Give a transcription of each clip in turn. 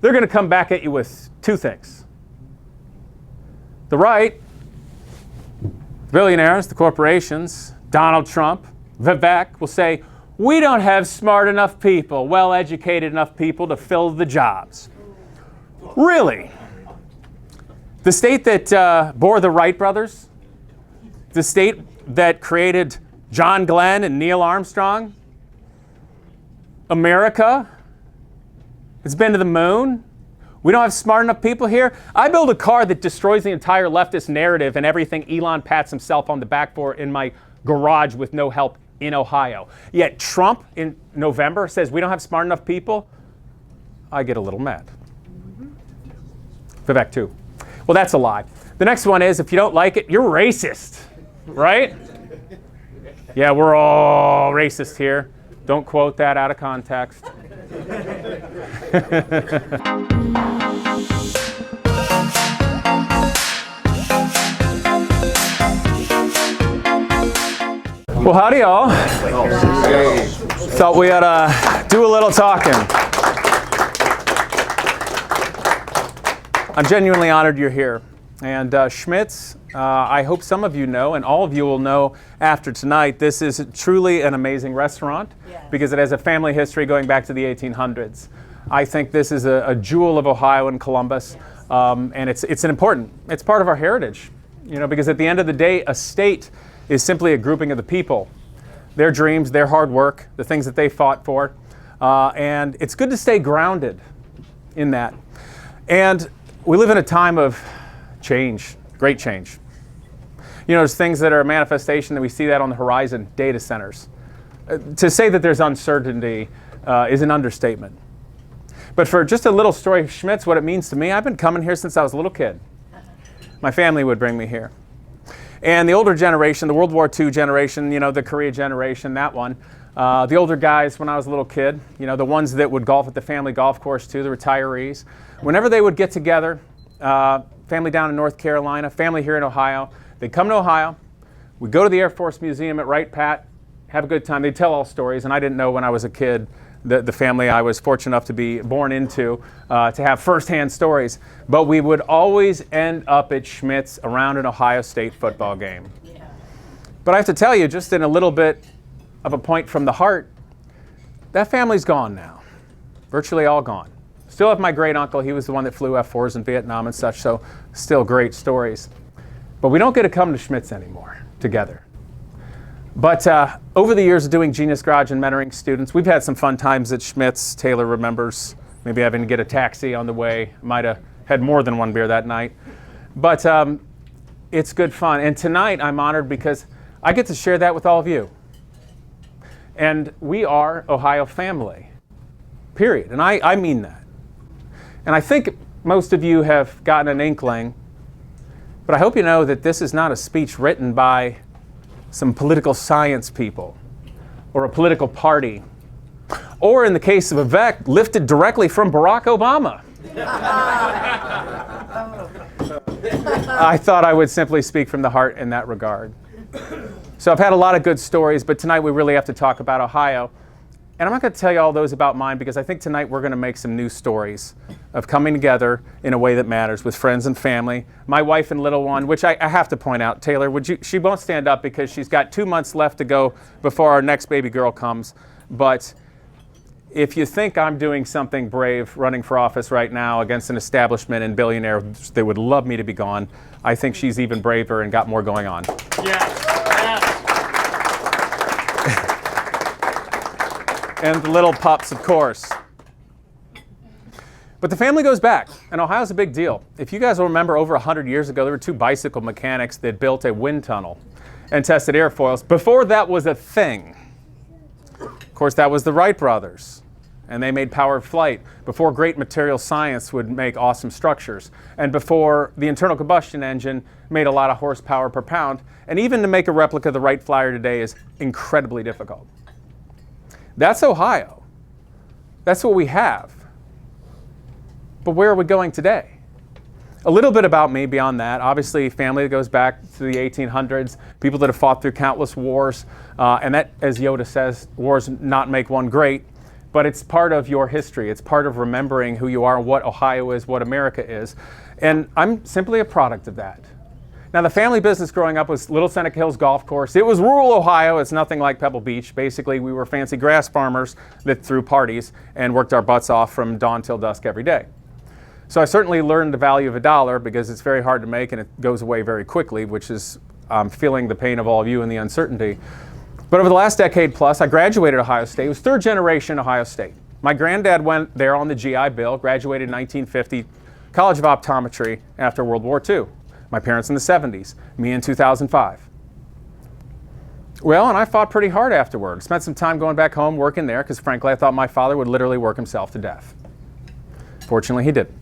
they're going to come back at you with two things. The right, the billionaires, the corporations, Donald Trump, Vivek will say, we don't have smart enough people, well-educated enough people to fill the jobs. Really? The state that bore the Wright brothers, the state that created John Glenn and Neil Armstrong, America, it's been to the moon. We don't have smart enough people here. I build a car that destroys the entire leftist narrative and everything Elon pats himself on the back for in my garage with no help in Ohio. Yet Trump in November says we don't have smart enough people. I get a little mad. Vivek too. Well, that's a lie. The next one is, if you don't like it, you're racist, right? Yeah, we're all racist here. Don't quote that out of context. Well, howdy y'all. Thought we ought to do a little talking. I'm genuinely honored you're here. And Schmidt, I hope some of you know, and all of you will know after tonight, this is truly an amazing restaurant because it has a family history going back to the 1800s. I think this is a jewel of Ohio and Columbus, and it's part of our heritage, you know, because at the end of the day, a state is simply a grouping of the people, their dreams, their hard work, the things that they fought for, and it's good to stay grounded in that. And we live in a time of change, great change. You know, there's things that are a manifestation that we see that on the horizon, data centers. To say that there's uncertainty is an understatement. But for just a little story of Schmidt's, what it means to me, I've been coming here since I was a little kid. My family would bring me here. And the older generation, the World War II generation, you know, the Korea generation, that one, the older guys when I was a little kid, you know, the ones that would golf at the family golf course too, the retirees, whenever they would get together, family down in North Carolina, family here in Ohio, they'd come to Ohio, we'd go to the Air Force Museum at Wright Pat, have a good time. They'd tell all stories, and I didn't know when I was a kid the family I was fortunate enough to be born into to have firsthand stories. But we would always end up at Schmidt's around an Ohio State football game. Yeah. But I have to tell you, just in a little bit of a point from the heart, that family's gone now. Virtually all gone. Still have my great uncle. He was the one that flew F-4s in Vietnam and such, so still great stories. But we don't get to come to Schmidt's anymore together. But over the years of doing Genius Garage and mentoring students, we've had some fun times at Schmidt's. Taylor remembers maybe having to get a taxi on the way. Might have had more than one beer that night. But it's good fun. And tonight I'm honored because I get to share that with all of you. And we are Ohio family, period. And I mean that. And I think most of you have gotten an inkling, but I hope you know that this is not a speech written by some political science people or a political party, or in the case of Vivek, lifted directly from Barack Obama. I thought I would simply speak from the heart in that regard. So I've had a lot of good stories, but tonight we really have to talk about Ohio. And I'm not going to tell you all those about mine because I think tonight we're going to make some new stories of coming together in a way that matters with friends and family. My wife and little one, which I have to point out, Taylor, she won't stand up because she's got 2 months left to go before our next baby girl comes. But if you think I'm doing something brave running for office right now against an establishment and billionaire that would love me to be gone, I think she's even braver and got more going on. Yes. And the little pups, of course. But the family goes back, and Ohio's a big deal. If you guys will remember, over 100 years ago, there were 2 bicycle mechanics that built a wind tunnel and tested airfoils. Before that was a thing. Of course, that was the Wright brothers, and they made powered flight before great material science would make awesome structures, and before the internal combustion engine made a lot of horsepower per pound, and even to make a replica of the Wright Flyer today is incredibly difficult. That's Ohio. That's what we have. But where are we going today? A little bit about me beyond that. Obviously, family that goes back to the 1800s, people that have fought through countless wars. And that, as Yoda says, wars not make one great. but it's part of your history. It's part of remembering who you are, what Ohio is, what America is. And I'm simply a product of that. Now, the family business growing up was Little Seneca Hills Golf Course. It was rural Ohio. It's nothing like Pebble Beach. Basically, we were fancy grass farmers that threw parties and worked our butts off from dawn till dusk every day. So I certainly learned the value of a dollar because it's very hard to make and it goes away very quickly, which is feeling the pain of all of you and the uncertainty. But over the last decade plus, I graduated Ohio State. It was third generation Ohio State. My granddad went there on the GI Bill, graduated in 1950, College of Optometry after World War II. My parents in the 70s, me in 2005. Well, and I fought pretty hard afterward. Spent some time going back home working there because frankly I thought my father would literally work himself to death. Fortunately, he didn't.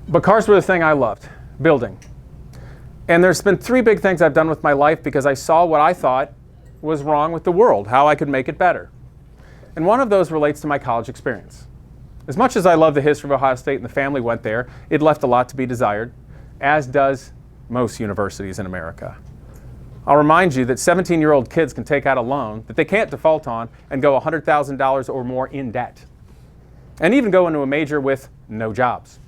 But cars were the thing I loved, building. And there's been three big things I've done with my life because I saw what I thought was wrong with the world, how I could make it better. And one of those relates to my college experience. As much as I love the history of Ohio State and the family went there, it left a lot to be desired, as does most universities in America. I'll remind you that 17-year-old kids can take out a loan that they can't default on and go $100,000 or more in debt. And even go into a major with no jobs.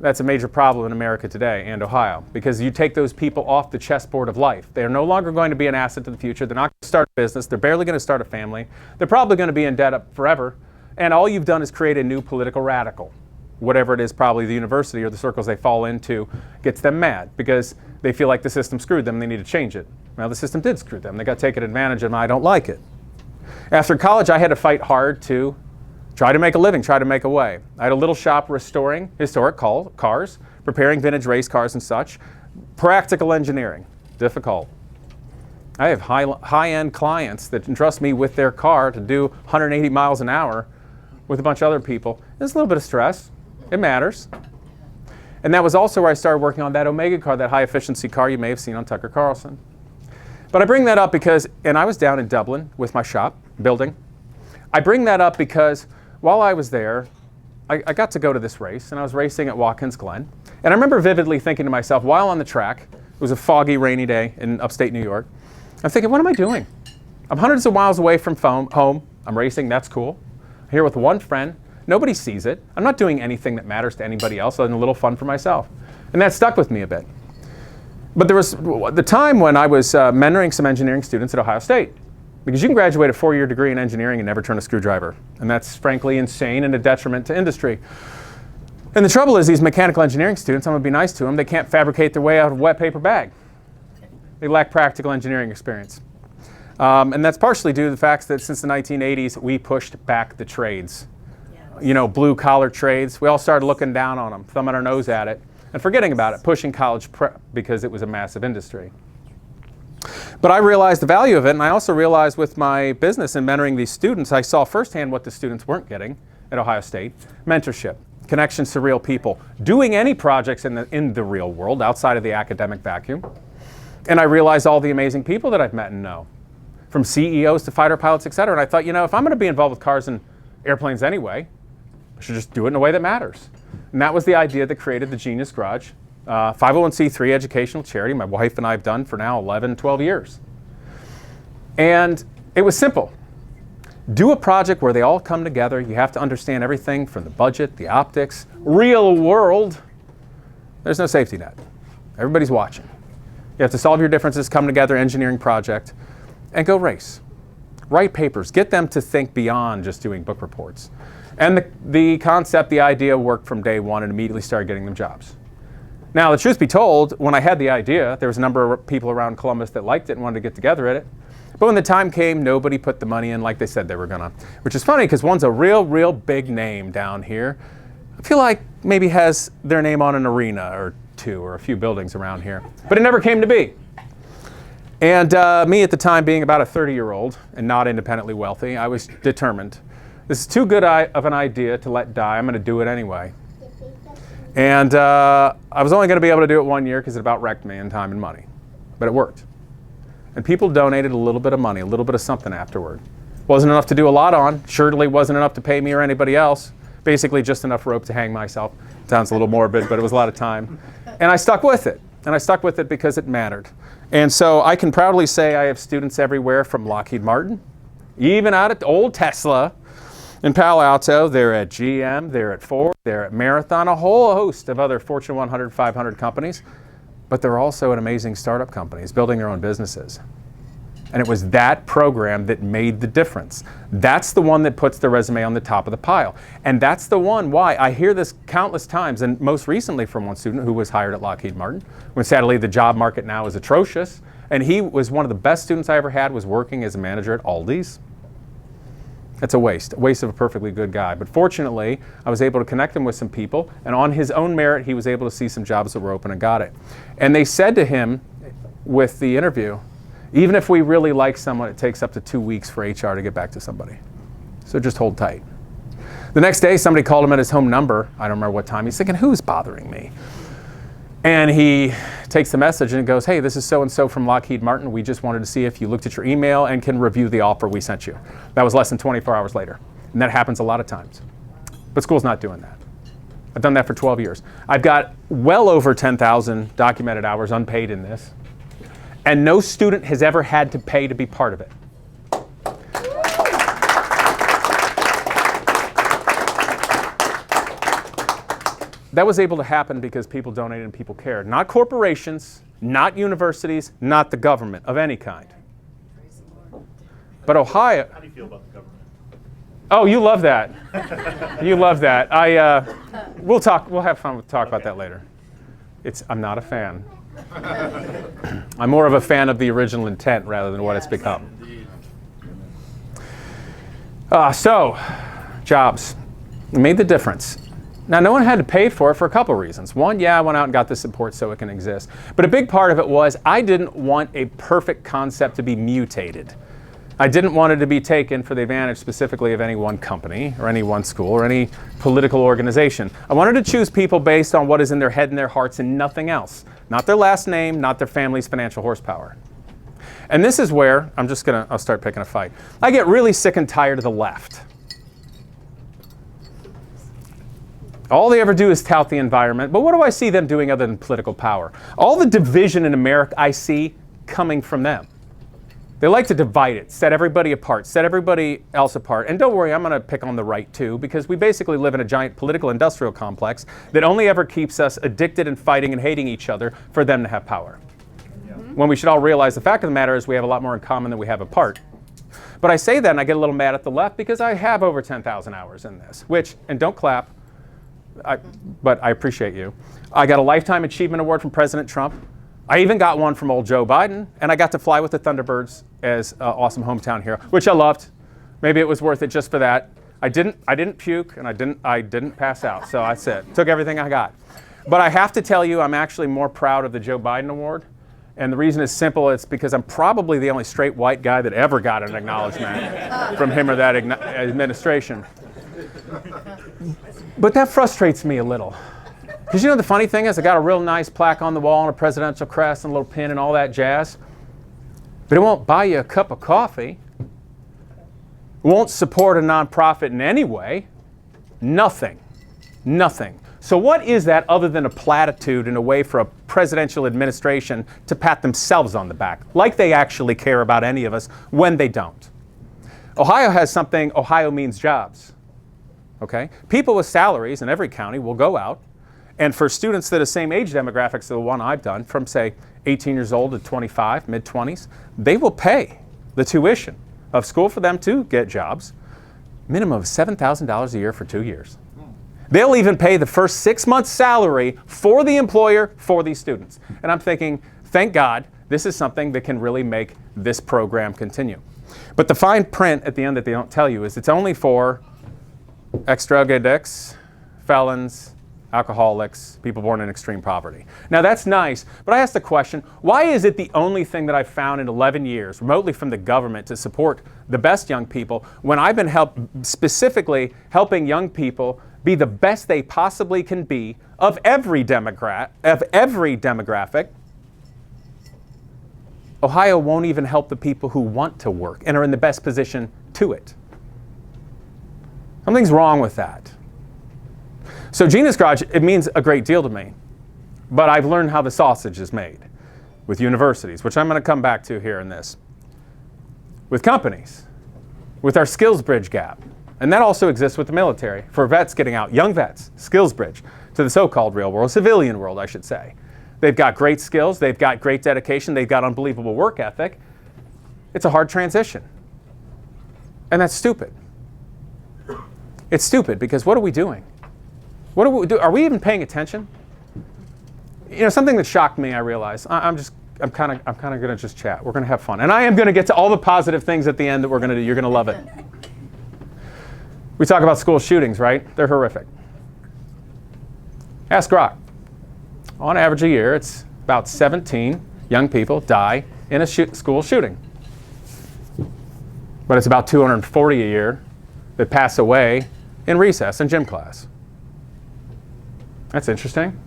That's a major problem in America today and Ohio because you take those people off the chessboard of life. They're no longer going to be an asset to the future. They're not going to start a business. They're barely going to start a family. They're probably going to be in debt up forever. And all you've done is create a new political radical. Whatever it is, probably the university or the circles they fall into gets them mad because they feel like the system screwed them and they need to change it. Well, the system did screw them. They got taken advantage of and I don't like it. After college, I had to fight hard to try to make a living, try to make a way. I had a little shop restoring historic cars, preparing vintage race cars and such. Practical engineering, difficult. I have high-end clients that entrust me with their car to do 180 miles an hour with a bunch of other people. There's a little bit of stress. It matters. And that was also where I started working on that Omega car, that high-efficiency car you may have seen on Tucker Carlson. But I bring that up because, and I was down in Dublin with my shop, building. I bring that up because while I was there, I got to go to this race, and I was racing at Watkins Glen. And I remember vividly thinking to myself, while on the track, it was a foggy, rainy day in upstate New York, I'm thinking, what am I doing? I'm hundreds of miles away from home. I'm racing, that's cool. I'm here with one friend. Nobody sees it. I'm not doing anything that matters to anybody else other than a little fun for myself. And that stuck with me a bit. But there was the time when I was mentoring some engineering students at Ohio State. Because you can graduate a 4-year degree in engineering and never turn a screwdriver. And that's frankly insane and a detriment to industry. And the trouble is these mechanical engineering students, I'm going to be nice to them, they can't fabricate their way out of a wet paper bag. They lack practical engineering experience. And that's partially due to the fact that since the 1980s, we pushed back the trades. You know, blue-collar trades. We all started looking down on them, thumbing our nose at it, and forgetting about it, pushing college prep because it was a massive industry. But I realized the value of it, and I also realized with my business and mentoring these students, I saw firsthand what the students weren't getting at Ohio State. Mentorship, connections to real people, doing any projects in the real world outside of the academic vacuum. And I realized all the amazing people that I've met and know, from CEOs to fighter pilots, et cetera. And I thought, you know, if I'm going to be involved with cars and airplanes anyway, I should just do it in a way that matters. And that was the idea that created the Genius Garage. 501c3 educational charity my wife and I have done for now 11, 12 years. And it was simple. Do a project where they all come together. You have to understand everything from the budget, the optics, real world. There's no safety net. Everybody's watching. You have to solve your differences, come together, engineering project, and go race. Write papers. Get them to think beyond just doing book reports. And the concept, the idea worked from day one and immediately started getting them jobs. Now, the truth be told, when I had the idea, there was a number of people around Columbus that liked it and wanted to get together at it. But when the time came, nobody put the money in like they said they were gonna. Which is funny, because one's a real big name down here. I feel like maybe has their name on an arena or two or a few buildings around here. But it never came to be. And me at the time being about a 30-year-old and not independently wealthy, I was determined. This is too good of an idea to let die. I'm gonna do it anyway. And I was only going to be able to do it 1 year because it about wrecked me in time and money. But it worked. And people donated a little bit of money, a little bit of something afterward. Wasn't enough to do a lot on. Surely wasn't enough to pay me or anybody else. Basically just enough rope to hang myself. Sounds a little morbid, but it was a lot of time. And I stuck with it. And I stuck with it because it mattered. And so I can proudly say I have students everywhere from Lockheed Martin, Even out at old Tesla in Palo Alto, they're at GM, they're at Ford, they're at Marathon, a whole host of other Fortune 100, 500 companies. But they're also at amazing startup companies building their own businesses. And it was that program that made the difference. That's the one that puts the resume on the top of the pile. And that's the one why I hear this countless times, and most recently from one student who was hired at Lockheed Martin, when sadly the job market now is atrocious. And he was one of the best students I ever had, was working as a manager at Aldi's. That's a waste of a perfectly good guy. But fortunately, I was able to connect him with some people, and on his own merit, he was able to see some jobs that were open and got it. And they said to him with the interview, even if we really like someone, it takes up to 2 weeks for HR to get back to somebody. So just hold tight. The next day, somebody called him at his home number. I don't remember what time. He's thinking, who's bothering me? And he takes the message and goes, hey, this is so-and-so from Lockheed Martin. We just wanted to see if you looked at your email and can review the offer we sent you. That was less than 24 hours later. And that happens a lot of times. But school's not doing that. I've done that for 12 years. I've got well over 10,000 documented hours unpaid in this. And no student has ever had to pay to be part of it. That was able to happen because people donated and people cared. Not corporations, not universities, not the government of any kind. But Ohio... How do you feel about the government? Oh, you love that. You love that. We'll have fun with talk about that later. I'm not a fan. I'm more of a fan of the original intent rather than what it's become. So, jobs. It made the difference. Now, no one had to pay for it for a couple reasons. One, yeah, I went out and got the support so it can exist. But a big part of it was I didn't want a perfect concept to be mutated. I didn't want it to be taken for the advantage specifically of any one company or any one school or any political organization. I wanted to choose people based on what is in their head and their hearts and nothing else. Not their last name, not their family's financial horsepower. And this is where I'll start picking a fight. I get really sick and tired of the left. All they ever do is tout the environment. But what do I see them doing other than political power? All the division in America I see coming from them. They like to divide it, set everybody apart, set everybody else apart. And don't worry, I'm going to pick on the right too, because we basically live in a giant political industrial complex that only ever keeps us addicted and fighting and hating each other for them to have power. Yeah. When we should all realize the fact of the matter is we have a lot more in common than we have apart. But I say that and I get a little mad at the left because I have over 10,000 hours in this, and don't clap, but I appreciate you. I got a Lifetime Achievement Award from President Trump. I even got one from old Joe Biden, and I got to fly with the Thunderbirds as an awesome hometown hero, which I loved. Maybe it was worth it just for that. I didn't puke, and I didn't pass out, so that's it. Took everything I got. But I have to tell you, I'm actually more proud of the Joe Biden Award, and the reason is simple. It's because I'm probably the only straight white guy that ever got an acknowledgement from him or that administration. But that frustrates me a little. Because you know the funny thing is I got a real nice plaque on the wall and a presidential crest and a little pin and all that jazz. But it won't buy you a cup of coffee. It won't support a nonprofit in any way. Nothing. Nothing. So what is that other than a platitude and a way for a presidential administration to pat themselves on the back, like they actually care about any of us when they don't? Ohio has something, Ohio means jobs. Okay? People with salaries in every county will go out, and for students that are the same age demographics as the one I've done, from say 18 years old to 25, mid-20s, they will pay the tuition of school for them to get jobs, minimum of $7,000 a year for 2 years. They'll even pay the first 6 months' salary for the employer for these students. And I'm thinking, thank God, this is something that can really make this program continue. But the fine print at the end that they don't tell you is it's only for ex-drug addicts, felons, alcoholics, people born in extreme poverty. Now that's nice, but I ask the question, why is it the only thing that I've found in 11 years, remotely from the government, to support the best young people, when I've been specifically helping young people be the best they possibly can be of every demographic, Ohio won't even help the people who want to work and are in the best position to it. Something's wrong with that. So Genius Garage, it means a great deal to me, but I've learned how the sausage is made with universities, which I'm going to come back to here in this. With companies, with our skills bridge gap. And that also exists with the military, for vets getting out, young vets, skills bridge, to the so-called real world, civilian world, I should say. They've got great skills, they've got great dedication, they've got unbelievable work ethic. It's a hard transition. And that's stupid. It's stupid because what are we doing? What are we do? Are we even paying attention? You know, something that shocked me, I realized. I'm kind of going to just chat. We're going to have fun. And I am going to get to all the positive things at the end that we're going to do. You're going to love it. We talk about school shootings, right? They're horrific. Ask Grok. On average a year, it's about 17 young people die in a school shooting. But it's about 240 a year that pass away in recess and gym class. That's interesting.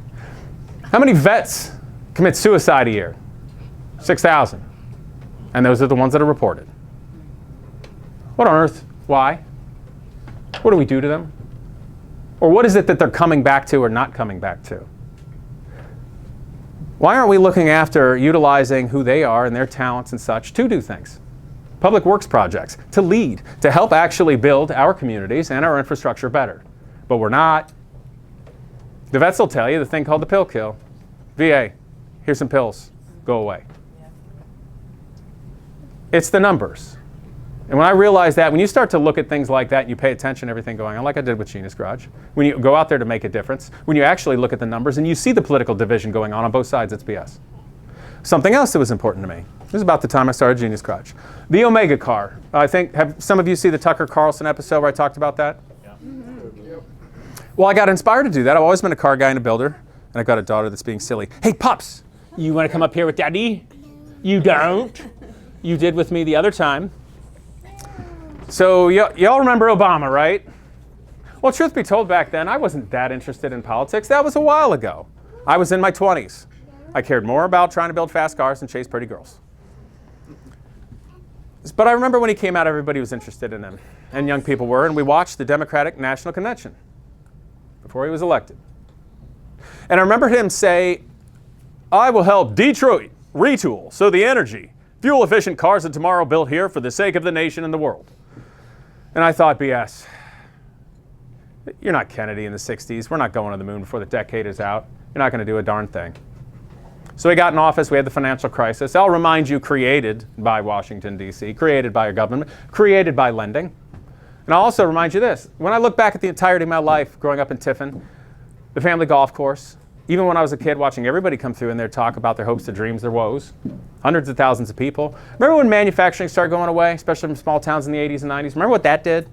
How many vets commit suicide a year? 6,000. And those are the ones that are reported. What on earth? Why? What do we do to them? Or what is it that they're coming back to or not coming back to? Why aren't we looking after utilizing who they are and their talents and such to do things? Public works projects, to lead, to help actually build our communities and our infrastructure better. But we're not. The vets will tell you the thing called the pill kill. VA, here's some pills, go away. It's the numbers. And when I realized that, when you start to look at things like that and you pay attention to everything going on, like I did with Gina's Garage, when you go out there to make a difference, when you actually look at the numbers and you see the political division going on both sides, it's BS. Something else that was important to me. This is about the time I started Genius Garage. The Omega car. I think, have some of you see the Tucker Carlson episode where I talked about that? Yeah. Mm-hmm. Well, I got inspired to do that. I've always been a car guy and a builder, and I've got a daughter that's being silly. Hey, Pops, you want to come up here with Daddy? You don't. You did with me the other time. So y'all remember Obama, right? Well, truth be told, back then, I wasn't that interested in politics. That was a while ago. I was in my 20s. I cared more about trying to build fast cars and chase pretty girls. But I remember when he came out, everybody was interested in him, and young people were, and we watched the Democratic National Convention before he was elected. And I remember him say, I will help Detroit retool so the energy, fuel-efficient cars of tomorrow built here for the sake of the nation and the world. And I thought, BS. You're not Kennedy in the 60s. We're not going to the moon before the decade is out. You're not going to do a darn thing. So he got in office, we had the financial crisis. I'll remind you, created by Washington, D.C., created by a government, created by lending. And I'll also remind you this. When I look back at the entirety of my life growing up in Tiffin, the family golf course, even when I was a kid watching everybody come through in there talk about their hopes, their dreams, their woes, hundreds of thousands of people. Remember when manufacturing started going away, especially from small towns in the 80s and 90s? Remember what that did?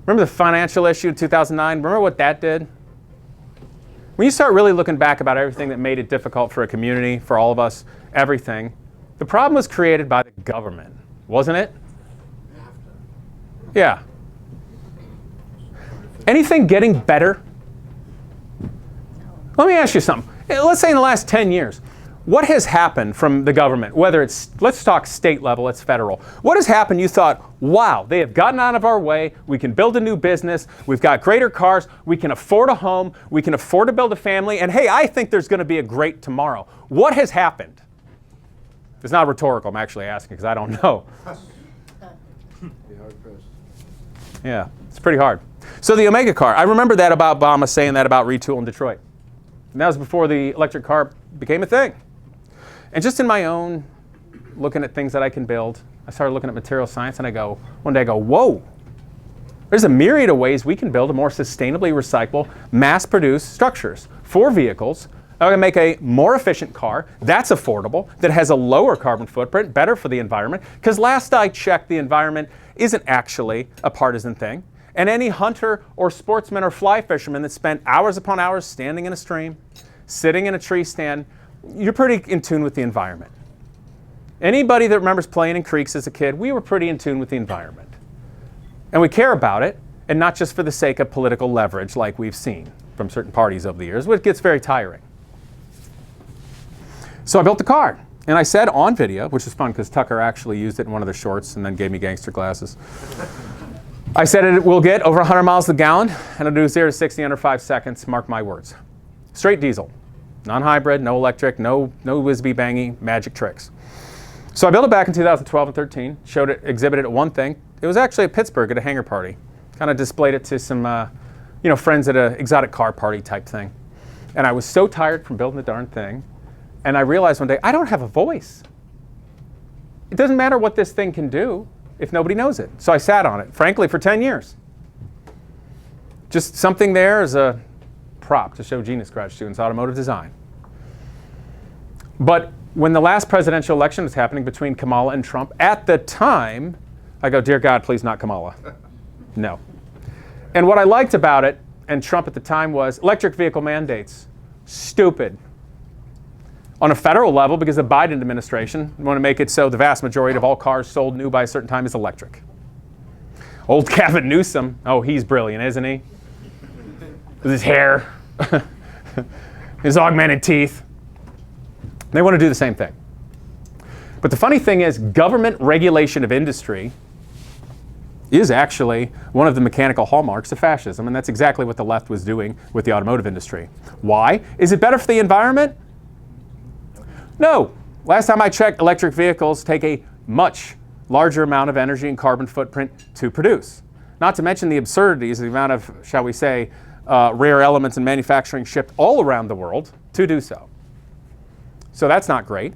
Remember the financial issue in 2009? Remember what that did? When you start really looking back about everything that made it difficult for a community, for all of us, everything, the problem was created by the government, wasn't it? Yeah. Anything getting better? Let me ask you something. Let's say in the last 10 years, what has happened from the government, whether it's, let's talk state level, it's federal. What has happened you thought, wow, they have gotten out of our way, we can build a new business, we've got greater cars, we can afford a home, we can afford to build a family, and hey, I think there's going to be a great tomorrow. What has happened? It's not rhetorical, I'm actually asking because I don't know. Yeah, it's pretty hard. So the Omega car, I remember that about Obama saying that about retool in Detroit. And that was before the electric car became a thing. And just in my own looking at things that I can build, I started looking at material science and one day I go, whoa, there's a myriad of ways we can build a more sustainably recyclable, mass-produced structures for vehicles. I'm going to make a more efficient car that's affordable, that has a lower carbon footprint, better for the environment. Because last I checked, the environment isn't actually a partisan thing. And any hunter or sportsman or fly fisherman that spent hours upon hours standing in a stream, sitting in a tree stand, you're pretty in tune with the environment. Anybody that remembers playing in creeks as a kid, we were pretty in tune with the environment. And we care about it, and not just for the sake of political leverage like we've seen from certain parties over the years, which gets very tiring. So I built the car, and I said on video, which is fun because Tucker actually used it in one of their shorts and then gave me gangster glasses. I said it will get over 100 miles to the gallon, and it'll do 0 to 60 under 5 seconds, mark my words. Straight diesel, non-hybrid, no electric, no whiz-bee-bangy magic tricks. So I built it back in 2012 and 13, showed it, exhibited it one thing, It was actually at Pittsburgh at a hangar party. Kind of displayed it to some friends at an exotic car party type thing. And I was so tired from building the darn thing. And I realized one day, I don't have a voice. It doesn't matter what this thing can do if nobody knows it. So I sat on it, frankly, for 10 years. Just something there as a prop to show genius grad students automotive design. But when the last presidential election was happening between Kamala and Trump, at the time, I go, dear God, please not Kamala. No. And what I liked about it, and Trump at the time, was electric vehicle mandates. Stupid. On a federal level, because the Biden administration want to make it so the vast majority of all cars sold new by a certain time is electric. Old Gavin Newsom, oh, he's brilliant, isn't he? With his hair, his augmented teeth. They want to do the same thing. But the funny thing is, government regulation of industry is actually one of the mechanical hallmarks of fascism, and that's exactly what the left was doing with the automotive industry. Why? Is it better for the environment? No. Last time I checked, electric vehicles take a much larger amount of energy and carbon footprint to produce. Not to mention the absurdities, the amount of, shall we say, rare elements in manufacturing shipped all around the world to do so. So that's not great.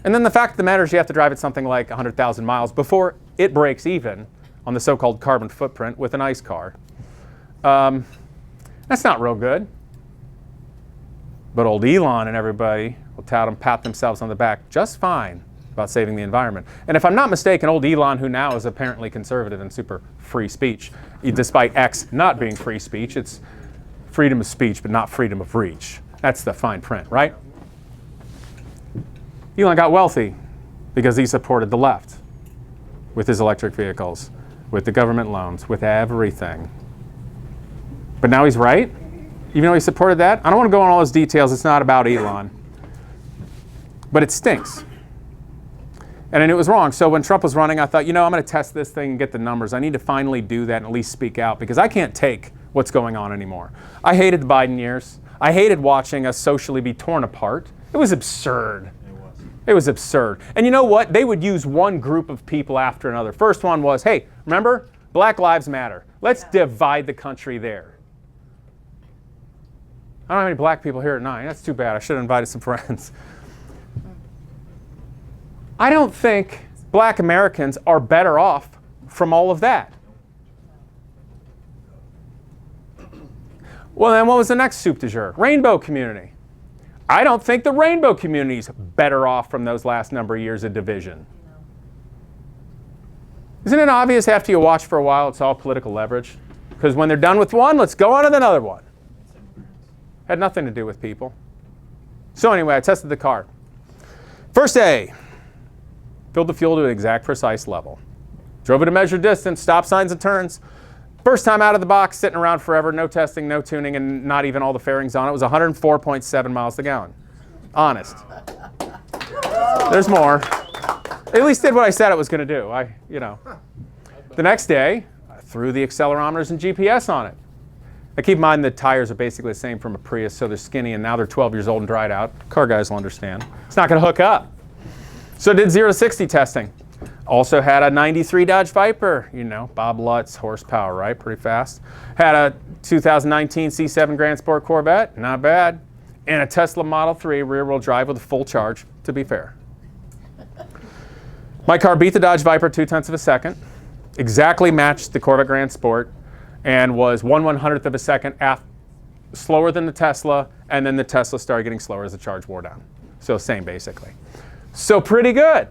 And then the fact of the matter is you have to drive it something like 100,000 miles before it breaks even on the so-called carbon footprint with an ICE car. That's not real good. But old Elon and everybody will pat themselves on the back just fine about saving the environment. And if I'm not mistaken, old Elon, who now is apparently conservative and super free speech, despite X not being free speech, it's freedom of speech, but not freedom of reach. That's the fine print, right? Elon got wealthy because he supported the left with his electric vehicles, with the government loans, with everything. But now he's right, even though he supported that. I don't want to go into all those details. It's not about Elon. But it stinks. And I knew it was wrong. So when Trump was running, I thought, I'm going to test this thing and get the numbers. I need to finally do that and at least speak out because I can't take what's going on anymore. I hated the Biden years. I hated watching us socially be torn apart. It was absurd. It was absurd. And you know what? They would use one group of people after another. First one was, hey, remember? Black Lives Matter. Let's divide the country there. I don't have any black people here at 9. That's too bad. I should have invited some friends. I don't think black Americans are better off from all of that. Well, then what was the next soup du jour? Rainbow community. I don't think the rainbow community is better off from those last number of years of division. Isn't it obvious after you watch for a while it's all political leverage? Because when they're done with one, let's go on to another one. Had nothing to do with people. So anyway, I tested the car. First day, filled the fuel to an exact precise level. Drove it a measured distance, stop signs and turns. First time out of the box, sitting around forever, no testing, no tuning, and not even all the fairings on it. It was 104.7 miles to gallon. Honest. There's more. At least did what I said it was going to do. The next day, I threw the accelerometers and GPS on it. Now keep in mind the tires are basically the same from a Prius, so they're skinny, and now they're 12 years old and dried out. Car guys will understand. It's not going to hook up. So did 0 to 60 testing. Also had a 93 Dodge Viper, Bob Lutz horsepower, right? Pretty fast. Had a 2019 C7 Grand Sport Corvette, not bad. And a Tesla Model 3 rear-wheel drive with a full charge, to be fair. My car beat the Dodge Viper 0.2 of a second, exactly matched the Corvette Grand Sport, and was 1/100th of a second slower than the Tesla, and then the Tesla started getting slower as the charge wore down. So same, basically. So pretty good.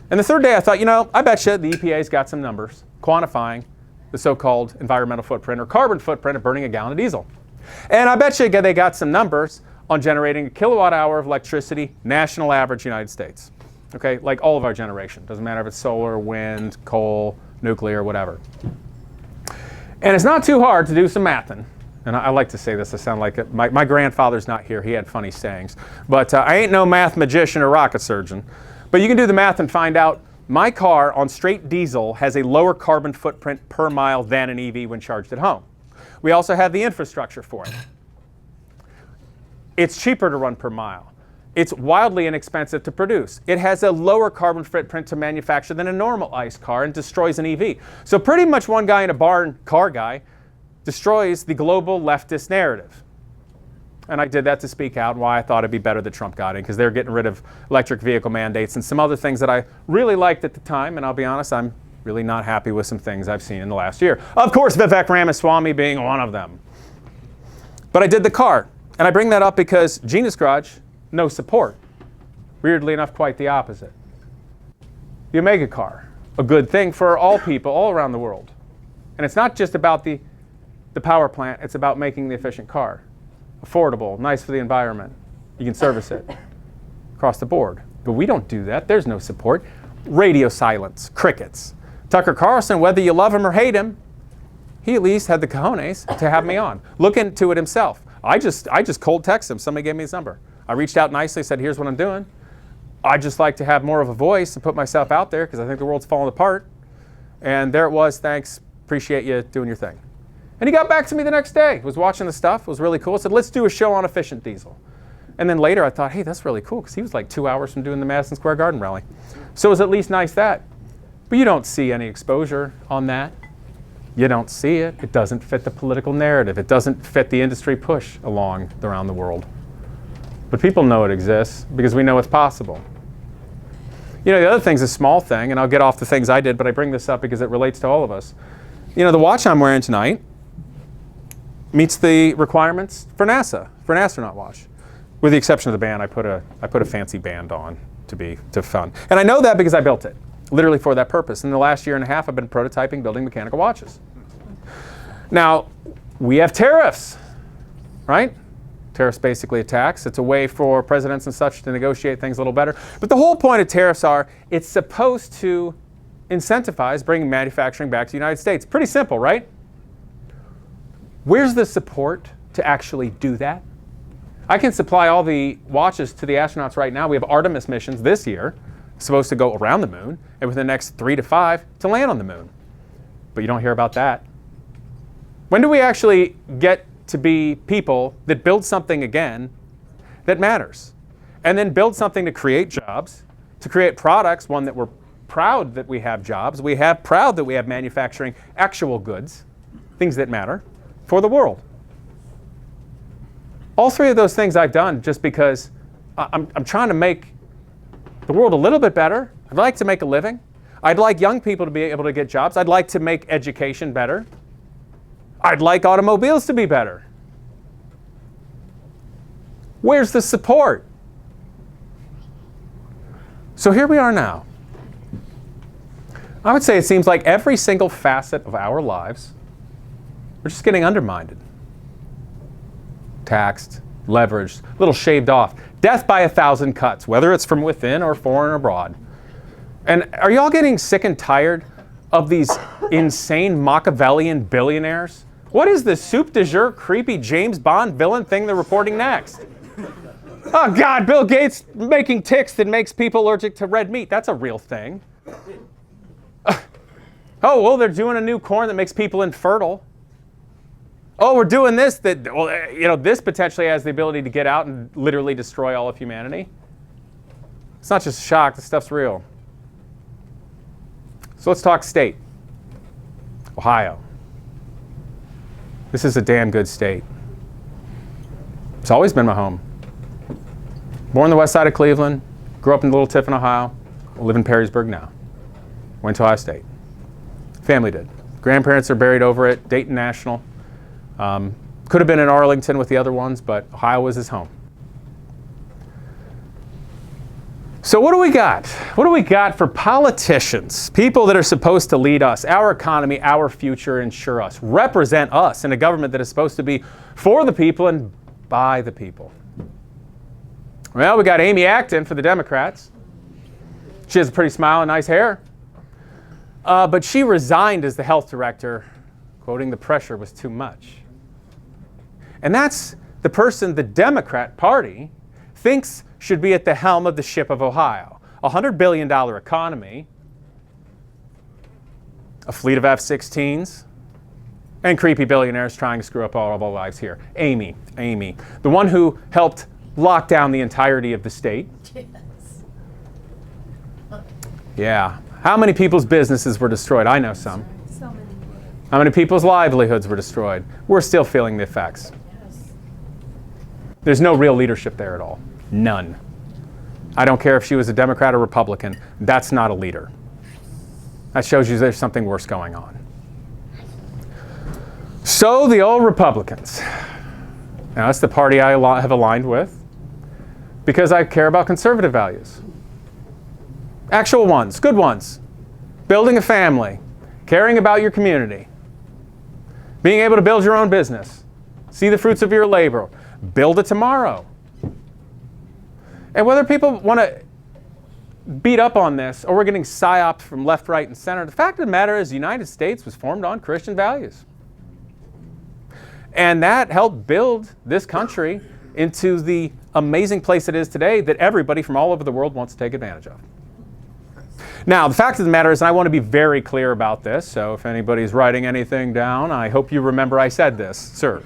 And the third day I thought, I bet you the EPA's got some numbers quantifying the so-called environmental footprint or carbon footprint of burning a gallon of diesel. And I bet you they got some numbers on generating a kilowatt hour of electricity, national average United States. Okay, like all of our generation. Doesn't matter if it's solar, wind, coal, nuclear, whatever. And it's not too hard to do some mathing. And I like to say this, I sound like it. My grandfather's not here, he had funny sayings. But I ain't no math magician or rocket surgeon. But you can do the math and find out my car on straight diesel has a lower carbon footprint per mile than an EV when charged at home. We also have the infrastructure for it. It's cheaper to run per mile. It's wildly inexpensive to produce. It has a lower carbon footprint to manufacture than a normal ICE car and destroys an EV. So pretty much one guy in a barn, car guy, destroys the global leftist narrative. And I did that to speak out why I thought it'd be better that Trump got in, because they're getting rid of electric vehicle mandates and some other things that I really liked at the time. And I'll be honest, I'm really not happy with some things I've seen in the last year. Of course, Vivek Ramaswamy being one of them. But I did the car. And I bring that up because Genius Garage, no support. Weirdly enough, quite the opposite. The Omega car, a good thing for all people all around the world. And it's not just about the power plant, it's about making the efficient car. Affordable, nice for the environment. You can service it across the board. But we don't do that. There's no support. Radio silence, crickets. Tucker Carlson, whether you love him or hate him, he at least had the cojones to have me on. Look into it himself. I just cold text him. Somebody gave me his number. I reached out nicely, said, here's what I'm doing. I just like to have more of a voice and put myself out there because I think the world's falling apart. And there it was. Thanks. Appreciate you doing your thing. And he got back to me the next day. Was watching the stuff. It was really cool. Said, let's do a show on efficient diesel. And then later I thought, hey, that's really cool because he was like 2 hours from doing the Madison Square Garden rally. So it was at least nice that. But you don't see any exposure on that. You don't see it. It doesn't fit the political narrative. It doesn't fit the industry push around the world. But people know it exists because we know it's possible. You know, the other thing's a small thing, and I'll get off the things I did, but I bring this up because it relates to all of us. You know, the watch I'm wearing tonight meets the requirements for NASA, for an astronaut watch. With the exception of the band, I put a fancy band on to fun. And I know that because I built it, literally for that purpose. In the last year and a half, I've been prototyping building mechanical watches. Now, we have tariffs, right? Tariffs basically a tax. It's a way for presidents and such to negotiate things a little better. But the whole point of tariffs it's supposed to incentivize bringing manufacturing back to the United States. Pretty simple, right? Where's the support to actually do that? I can supply all the watches to the astronauts right now. We have Artemis missions this year, supposed to go around the moon, and within the next 3 to 5 to land on the moon. But you don't hear about that. When do we actually get to be people that build something again that matters? And then build something to create jobs, to create products, one that we're proud that we have jobs, proud that we have manufacturing actual goods, things that matter for the world. All three of those things I've done just because I'm trying to make the world a little bit better. I'd like to make a living. I'd like young people to be able to get jobs. I'd like to make education better. I'd like automobiles to be better. Where's the support? So here we are now. I would say it seems like every single facet of our lives, we're just getting undermined. Taxed, leveraged, a little shaved off. Death by 1,000 cuts, whether it's from within or foreign or abroad. And are y'all getting sick and tired of these insane Machiavellian billionaires? What is the soup de jour creepy James Bond villain thing they're reporting next? Oh God, Bill Gates making ticks that makes people allergic to red meat. That's a real thing. Oh, well, they're doing a new corn that makes people infertile. Oh, we're doing this this potentially has the ability to get out and literally destroy all of humanity. It's not just a shock, this stuff's real. So let's talk state. Ohio. This is a damn good state. It's always been my home. Born on the west side of Cleveland, grew up in Little Tiffin, Ohio, live in Perrysburg now. Went to Ohio State. Family did. Grandparents are buried over at Dayton National. Could have been in Arlington with the other ones, but Ohio was his home. So what do we got? What do we got for politicians? People that are supposed to lead us, our economy, our future, ensure us, represent us in a government that is supposed to be for the people and by the people. Well, we got Amy Acton for the Democrats. She has a pretty smile and nice hair. But she resigned as the health director, quoting, "The pressure was too much." And that's the person the Democrat Party thinks should be at the helm of the ship of Ohio. A $100 billion economy, a fleet of F-16s, and creepy billionaires trying to screw up all of our lives here. Amy, the one who helped locked down the entirety of the state. Yes. Yeah. How many people's businesses were destroyed? I know some. So many. How many people's livelihoods were destroyed? We're still feeling the effects. Yes. There's no real leadership there at all. None. I don't care if she was a Democrat or Republican. That's not a leader. That shows you there's something worse going on. So the old Republicans. Now that's the party I have aligned with because I care about conservative values. Actual ones, good ones. Building a family, caring about your community, being able to build your own business, see the fruits of your labor, build it tomorrow. And whether people want to beat up on this or we're getting psyops from left, right, and center, the fact of the matter is the United States was formed on Christian values. And that helped build this country into the amazing place it is today that everybody from all over the world wants to take advantage of. Now, the fact of the matter is, and I want to be very clear about this, so if anybody's writing anything down, I hope you remember I said this, sir.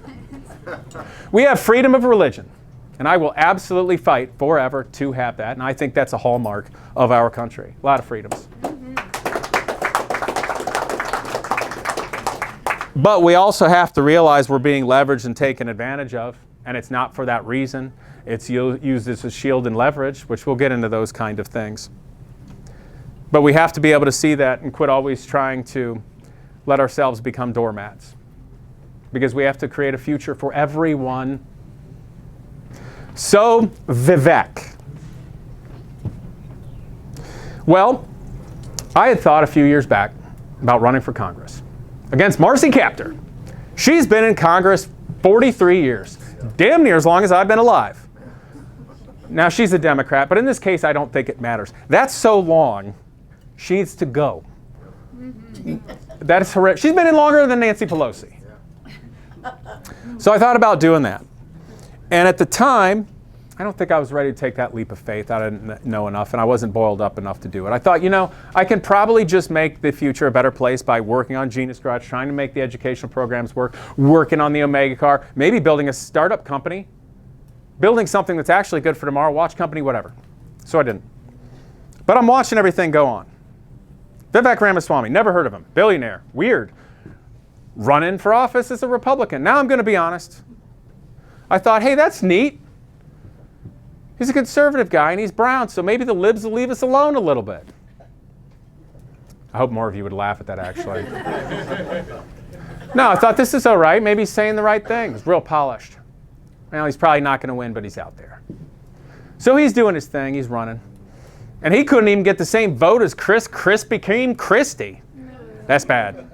We have freedom of religion, and I will absolutely fight forever to have that, and I think that's a hallmark of our country. A lot of freedoms. But we also have to realize we're being leveraged and taken advantage of, and it's not for that reason. It's used as a shield and leverage, which we'll get into those kind of things. But we have to be able to see that and quit always trying to let ourselves become doormats, because we have to create a future for everyone. So, Vivek. Well, I had thought a few years back about running for Congress against Marcy Kaptur. She's been in Congress 43 years, damn near as long as I've been alive. Now, she's a Democrat, but in this case, I don't think it matters. That's so long, she needs to go. That is horrific. She's been in longer than Nancy Pelosi. So I thought about doing that. And at the time, I don't think I was ready to take that leap of faith. I didn't know enough, and I wasn't boiled up enough to do it. I thought, you know, I can probably just make the future a better place by working on Genius Garage, trying to make the educational programs work, working on the Omega car, maybe building a startup company, building something that's actually good for tomorrow, watch company, whatever. So I didn't. But I'm watching everything go on. Vivek Ramaswamy, never heard of him. Billionaire, weird. Running for office as a Republican. Now I'm going to be honest. I thought, hey, that's neat. He's a conservative guy and he's brown, so maybe the libs will leave us alone a little bit. I hope more of you would laugh at that, actually. No, I thought this is all right. Maybe he's saying the right things. Real polished. Well, he's probably not going to win, but he's out there. So he's doing his thing. He's running. And he couldn't even get the same vote as Chris Krispy Christie. That's bad.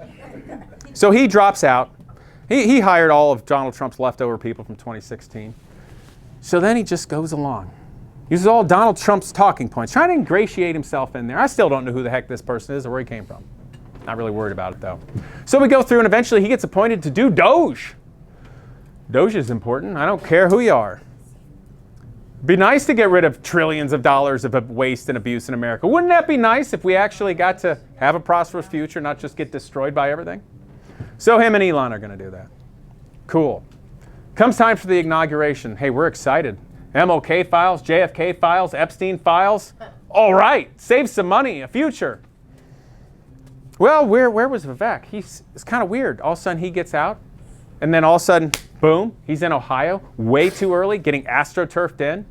So he drops out. He hired all of Donald Trump's leftover people from 2016. So then he just goes along. Uses all Donald Trump's talking points, trying to ingratiate himself in there. I still don't know who the heck this person is or where he came from. Not really worried about it, though. So we go through, and eventually he gets appointed to do Doge. Doge is important. I don't care who you are. Be nice to get rid of trillions of dollars of waste and abuse in America. Wouldn't that be nice if we actually got to have a prosperous future, not just get destroyed by everything? So him and Elon are going to do that. Cool. Comes time for the inauguration. Hey, we're excited. MLK files, JFK files, Epstein files. All right, save some money, a future. Well, where was Vivek? It's kind of weird. All of a sudden he gets out, and then all of a sudden, boom, he's in Ohio, way too early, getting astroturfed in.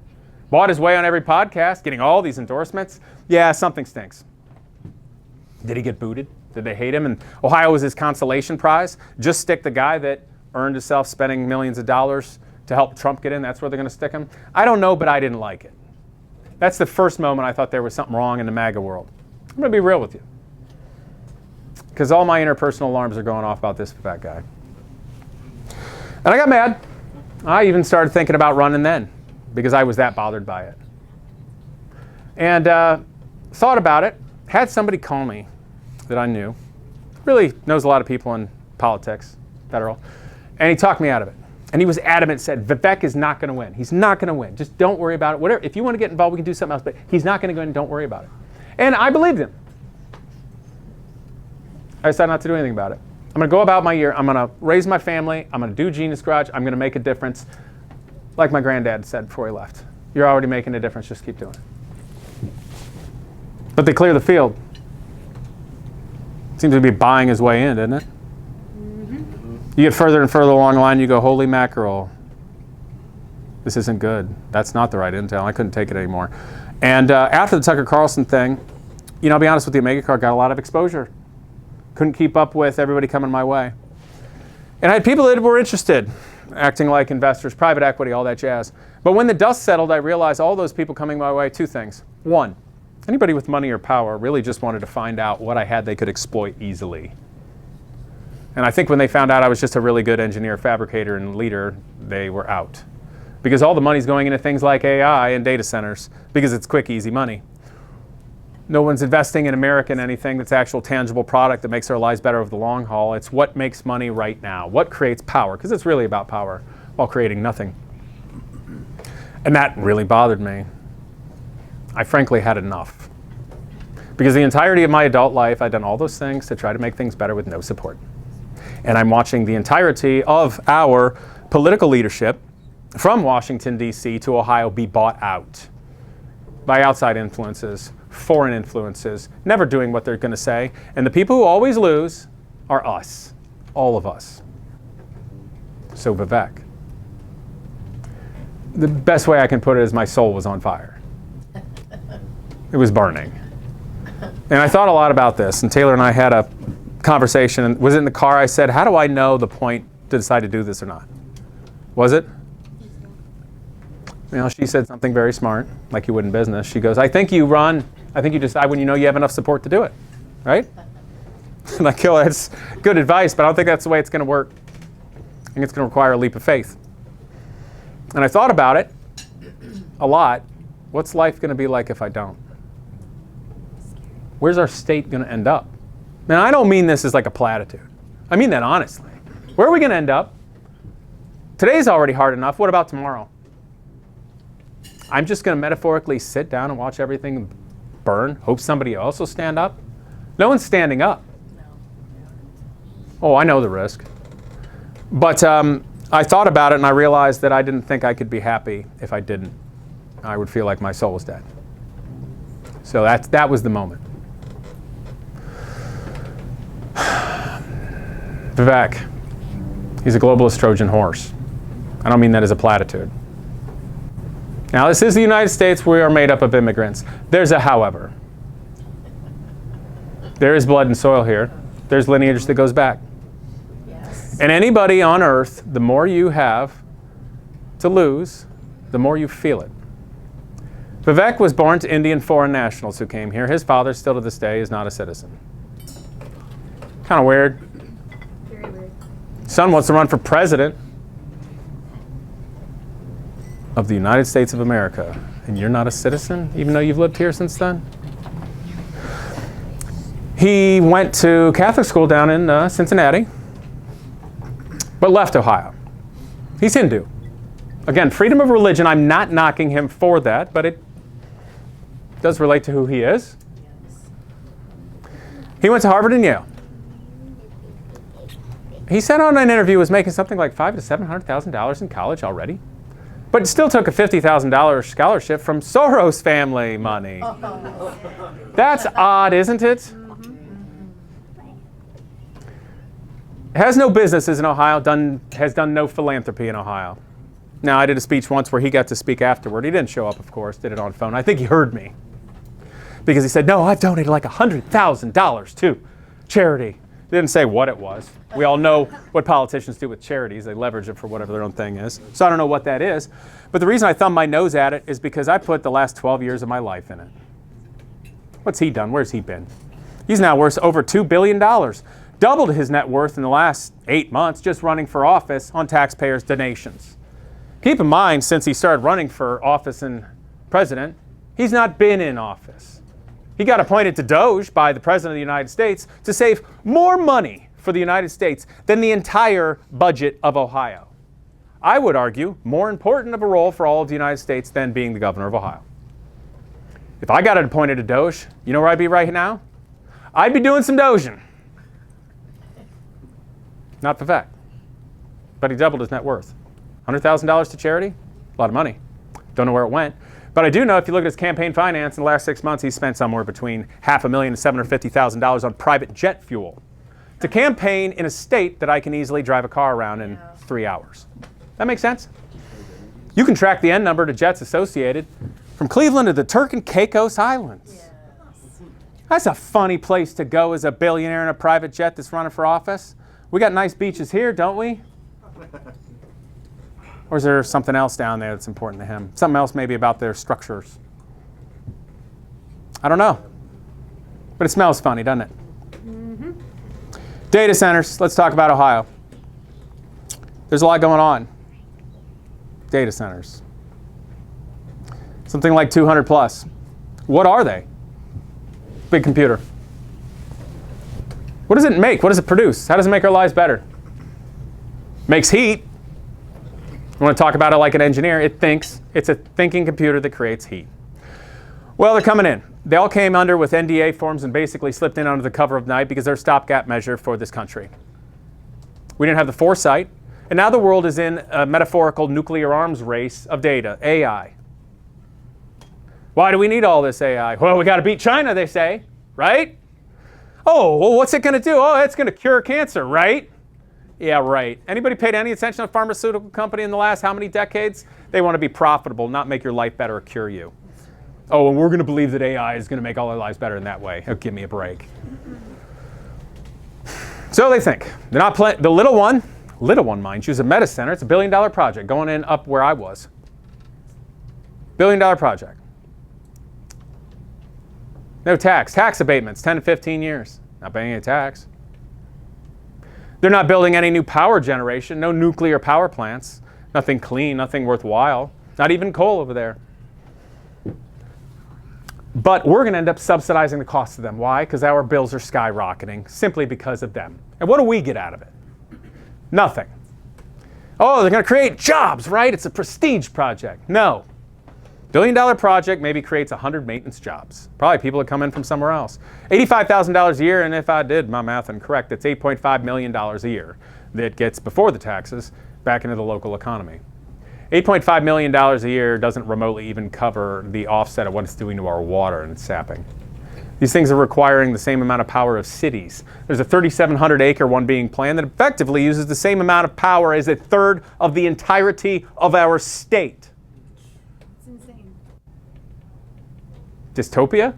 Bought his way on every podcast, getting all these endorsements. Yeah, something stinks. Did he get booted? Did they hate him? And Ohio was his consolation prize. Just stick the guy that earned himself spending millions of dollars to help Trump get in. That's where they're going to stick him. I don't know, but I didn't like it. That's the first moment I thought there was something wrong in the MAGA world. I'm going to be real with you. Because all my interpersonal alarms are going off about this Vivek guy. And I got mad. I even started thinking about running then, because I was that bothered by it. And thought about it. Had somebody call me that I knew. Really knows a lot of people in politics, federal. And he talked me out of it. And he was adamant, said, Vivek is not going to win. He's not going to win. Just don't worry about it. Whatever. If you want to get involved, we can do something else. But he's not going to go in. Don't worry about it. And I believed him. I decided not to do anything about it. I'm going to go about my year. I'm going to raise my family. I'm going to do Genius Garage. I'm going to make a difference, like my granddad said before he left. You're already making a difference. Just keep doing it. But they clear the field. Seems to be buying his way in, doesn't it? You get further and further along the line, you go, holy mackerel. This isn't good. That's not the right intel. I couldn't take it anymore. And after the Tucker Carlson thing, I'll be honest with you, Omega Card got a lot of exposure. Couldn't keep up with everybody coming my way. And I had people that were interested, acting like investors, private equity, all that jazz. But when the dust settled, I realized all those people coming my way, two things. One, anybody with money or power really just wanted to find out what I had they could exploit easily. And I think when they found out I was just a really good engineer, fabricator, and leader, they were out. Because all the money's going into things like AI and data centers, because it's quick, easy money. No one's investing in America in anything that's actual tangible product that makes our lives better over the long haul. It's what makes money right now, what creates power, because it's really about power while creating nothing. And that really bothered me. I frankly had enough. Because the entirety of my adult life, I'd done all those things to try to make things better with no support. And I'm watching the entirety of our political leadership from Washington, D.C. to Ohio be bought out by outside influences, foreign influences, never doing what they're going to say. And the people who always lose are us, all of us. So Vivek. The best way I can put it is my soul was on fire. It was burning. And I thought a lot about this, and Taylor and I had a conversation. And was it in the car? I said, how do I know the point to decide to do this or not? Was it? She said something very smart, like you would in business. She goes, I think you decide when you know you have enough support to do it, right? I'm like, oh, that's good advice, but I don't think that's the way it's going to work. I think it's going to require a leap of faith. And I thought about it a lot. What's life going to be like if I don't? Where's our state going to end up? Now, I don't mean this as like a platitude. I mean that honestly. Where are we going to end up? Today's already hard enough. What about tomorrow? I'm just going to metaphorically sit down and watch everything burn, hope somebody else will stand up? No one's standing up. Oh, I know the risk. But I thought about it and I realized that I didn't think I could be happy if I didn't. I would feel like my soul was dead. So that was the moment. Vivek, he's a globalist Trojan horse. I don't mean that as a platitude. Now, this is the United States. We are made up of immigrants. There's a however. There is blood and soil here. There's lineage that goes back. Yes. And anybody on earth, the more you have to lose, the more you feel it. Vivek was born to Indian foreign nationals who came here. His father, still to this day, is not a citizen. Kind of weird. Very weird. Son wants to run for president of the United States of America, and you're not a citizen, even though you've lived here since then? He went to Catholic school down in Cincinnati, but left Ohio. He's Hindu. Again, freedom of religion, I'm not knocking him for that, but it does relate to who he is. He went to Harvard and Yale. He said on an interview he was making something like $500,000 to $700,000 in college already. But still took a $50,000 scholarship from Soros family money. That's odd, isn't it? Has no businesses in Ohio, has done no philanthropy in Ohio. Now, I did a speech once where he got to speak afterward. He didn't show up, of course, did it on phone. I think he heard me. Because he said, no, I've donated like $100,000 to charity. He didn't say what it was. We all know what politicians do with charities. They leverage it for whatever their own thing is. So I don't know what that is. But the reason I thumb my nose at it is because I put the last 12 years of my life in it. What's he done? Where's he been? He's now worth over $2 billion. Doubled his net worth in the last 8 months just running for office on taxpayers' donations. Keep in mind, since he started running for office and president, he's not been in office. He got appointed to Doge by the President of the United States to save more money for the United States than the entire budget of Ohio. I would argue more important of a role for all of the United States than being the governor of Ohio. If I got appointed to Doge, you know where I'd be right now? I'd be doing some Doging. Not Vivek. But he doubled his net worth. $100,000 to charity? A lot of money. Don't know where it went. But I do know if you look at his campaign finance in the last 6 months, he spent somewhere between $500,000 and $750,000 on private jet fuel to campaign in a state that I can easily drive a car around in 3 hours. That makes sense? You can track the N number to jets associated from Cleveland to the Turk and Caicos Islands. Yes. That's a funny place to go as a billionaire in a private jet that's running for office. We got nice beaches here, don't we? Or is there something else down there that's important to him? Something else maybe about their structures? I don't know. But it smells funny, doesn't it? Mm-hmm. Data centers. Let's talk about Ohio. There's a lot going on. Data centers. Something like 200 plus. What are they? Big computer. What does it make? What does it produce? How does it make our lives better? Makes heat. You want to talk about it like an engineer? It thinks. It's a thinking computer that creates heat. Well, they're coming in. They all came under with NDA forms and basically slipped in under the cover of night because they're a stopgap measure for this country. We didn't have the foresight. And now the world is in a metaphorical nuclear arms race of data, AI. Why do we need all this AI? Well, we got to beat China, they say, right? Oh, well, what's it going to do? Oh, it's going to cure cancer, right? Yeah, right. Anybody paid any attention to a pharmaceutical company in the last how many decades? They want to be profitable, not make your life better or cure you. Oh, and we're going to believe that AI is going to make all our lives better in that way. Oh, give me a break. So they think. They're not the little one, mind you, is a meta center. It's a $1 billion project going in up where I was. $1 billion project. No tax. Tax abatements, 10 to 15 years. Not paying any tax. They're not building any new power generation, no nuclear power plants. Nothing clean, nothing worthwhile. Not even coal over there. But we're going to end up subsidizing the cost of them. Why? Because our bills are skyrocketing simply because of them. And what do we get out of it? Nothing. Oh, they're going to create jobs, right? It's a prestige project. No. $1 billion project maybe creates 100 maintenance jobs. Probably people that come in from somewhere else. $85,000 a year, and if I did my math incorrect, that's $8.5 million a year that gets, before the taxes, back into the local economy. $8.5 million a year doesn't remotely even cover the offset of what it's doing to our water and sapping. These things are requiring the same amount of power of cities. There's a 3,700 acre one being planned that effectively uses the same amount of power as a third of the entirety of our state. Dystopia?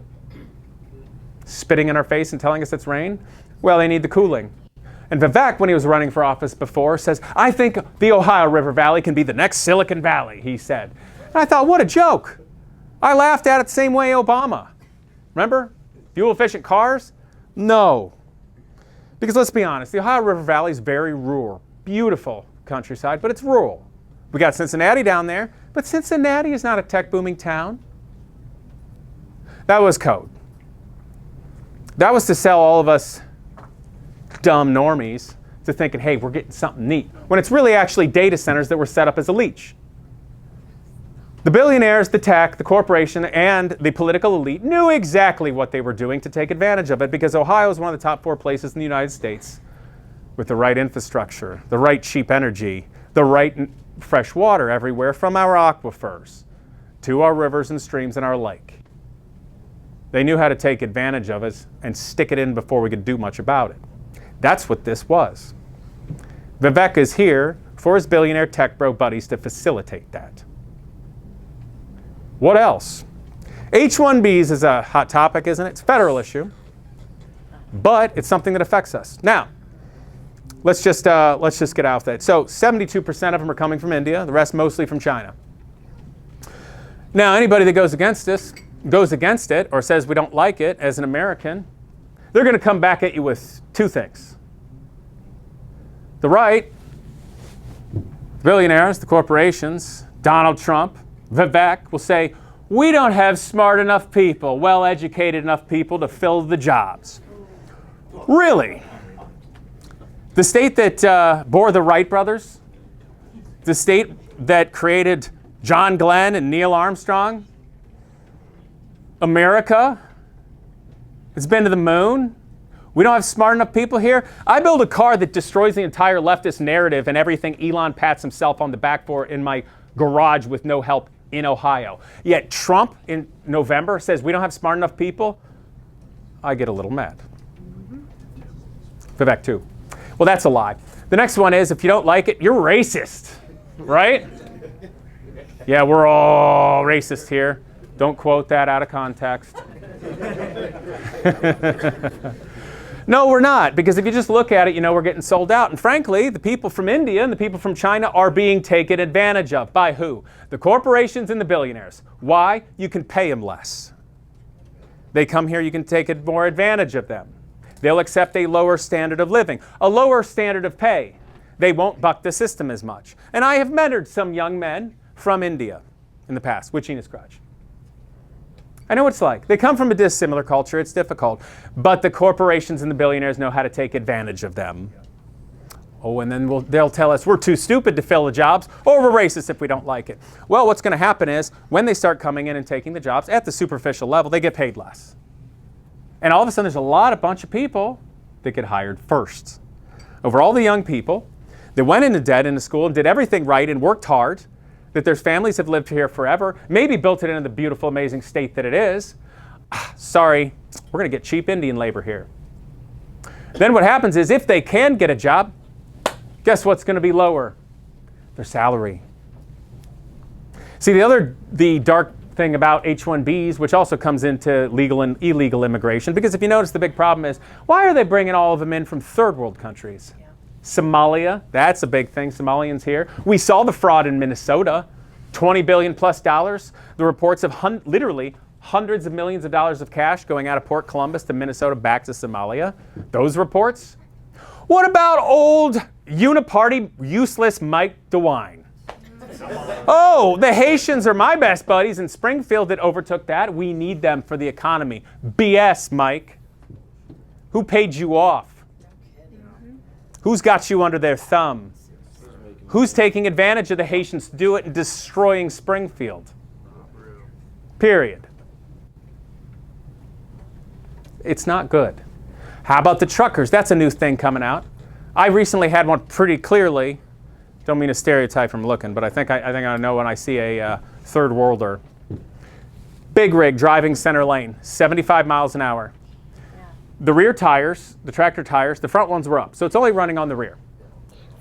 Spitting in our face and telling us it's rain? Well, they need the cooling. And Vivek, when he was running for office before, says, I think the Ohio River Valley can be the next Silicon Valley, he said. And I thought, what a joke. I laughed at it the same way Obama. Remember? Fuel-efficient cars? No. Because let's be honest, the Ohio River Valley is very rural. Beautiful countryside, but it's rural. We got Cincinnati down there, but Cincinnati is not a tech-booming town. That was code. That was to sell all of us dumb normies to thinking, hey, we're getting something neat, when it's really actually data centers that were set up as a leech. The billionaires, the tech, the corporation, and the political elite knew exactly what they were doing to take advantage of it, because Ohio is one of the top 4 places in the United States with the right infrastructure, the right cheap energy, the right fresh water everywhere, from our aquifers to our rivers and streams and our lake. They knew how to take advantage of us and stick it in before we could do much about it. That's what this was. Vivek is here for his billionaire tech bro buddies to facilitate that. What else? H-1Bs is a hot topic, isn't it? It's a federal issue, but it's something that affects us. Now, let's just get out that. So 72% of them are coming from India, the rest mostly from China. Now, anybody that goes against it or says we don't like it as an American, they're going to come back at you with 2 things. The right, billionaires, the corporations, Donald Trump, Vivek will say, we don't have smart enough people, well-educated enough people to fill the jobs. Really? The state that bore the Wright brothers, the state that created John Glenn and Neil Armstrong, America has been to the moon. We don't have smart enough people here. I build a car that destroys the entire leftist narrative and everything Elon pats himself on the back for in my garage with no help in Ohio. Yet Trump in November says we don't have smart enough people. I get a little mad. Vivek too. Well, that's a lie. The next one is, if you don't like it, you're racist, right? Yeah, we're all racist here. Don't quote that out of context. No, we're not, because if you just look at it, you know we're getting sold out. And frankly, the people from India and the people from China are being taken advantage of. By who? The corporations and the billionaires. Why? You can pay them less. They come here, you can take more advantage of them. They'll accept a lower standard of living, a lower standard of pay. They won't buck the system as much. And I have mentored some young men from India in the past with Gina's Crutch. I know what it's like. They come from a dissimilar culture. It's difficult. But the corporations and the billionaires know how to take advantage of them. Oh, and then they'll tell us we're too stupid to fill the jobs, or we're racist if we don't like it. Well, what's going to happen is when they start coming in and taking the jobs at the superficial level, they get paid less. And all of a sudden, there's a bunch of people that get hired first. Over all the young people that went into debt into school and did everything right and worked hard, that their families have lived here forever, maybe built it into the beautiful, amazing state that it is. Sorry, we're going to get cheap Indian labor here. Then what happens is if they can get a job, guess what's going to be lower? Their salary. See, the dark thing about H-1Bs, which also comes into legal and illegal immigration, because if you notice, the big problem is, why are they bringing all of them in from third world countries? Somalia, that's a big thing. Somalians here. We saw the fraud in Minnesota, $20 billion plus. The reports of literally hundreds of millions of dollars of cash going out of Port Columbus to Minnesota back to Somalia. Those reports. What about old uniparty useless Mike Dewine? Oh, the Haitians are my best buddies in Springfield that overtook that. We need them for the economy. BS, Mike. Who paid you off? Who's got you under their thumb? Who's taking advantage of the Haitians to do it and destroying Springfield? Period. It's not good. How about the truckers? That's a new thing coming out. I recently had one pretty clearly. Don't mean to stereotype from looking, but I think I know when I see a third worlder. Big rig driving center lane, 75 miles an hour. The rear tires, the tractor tires, the front ones were up. So it's only running on the rear.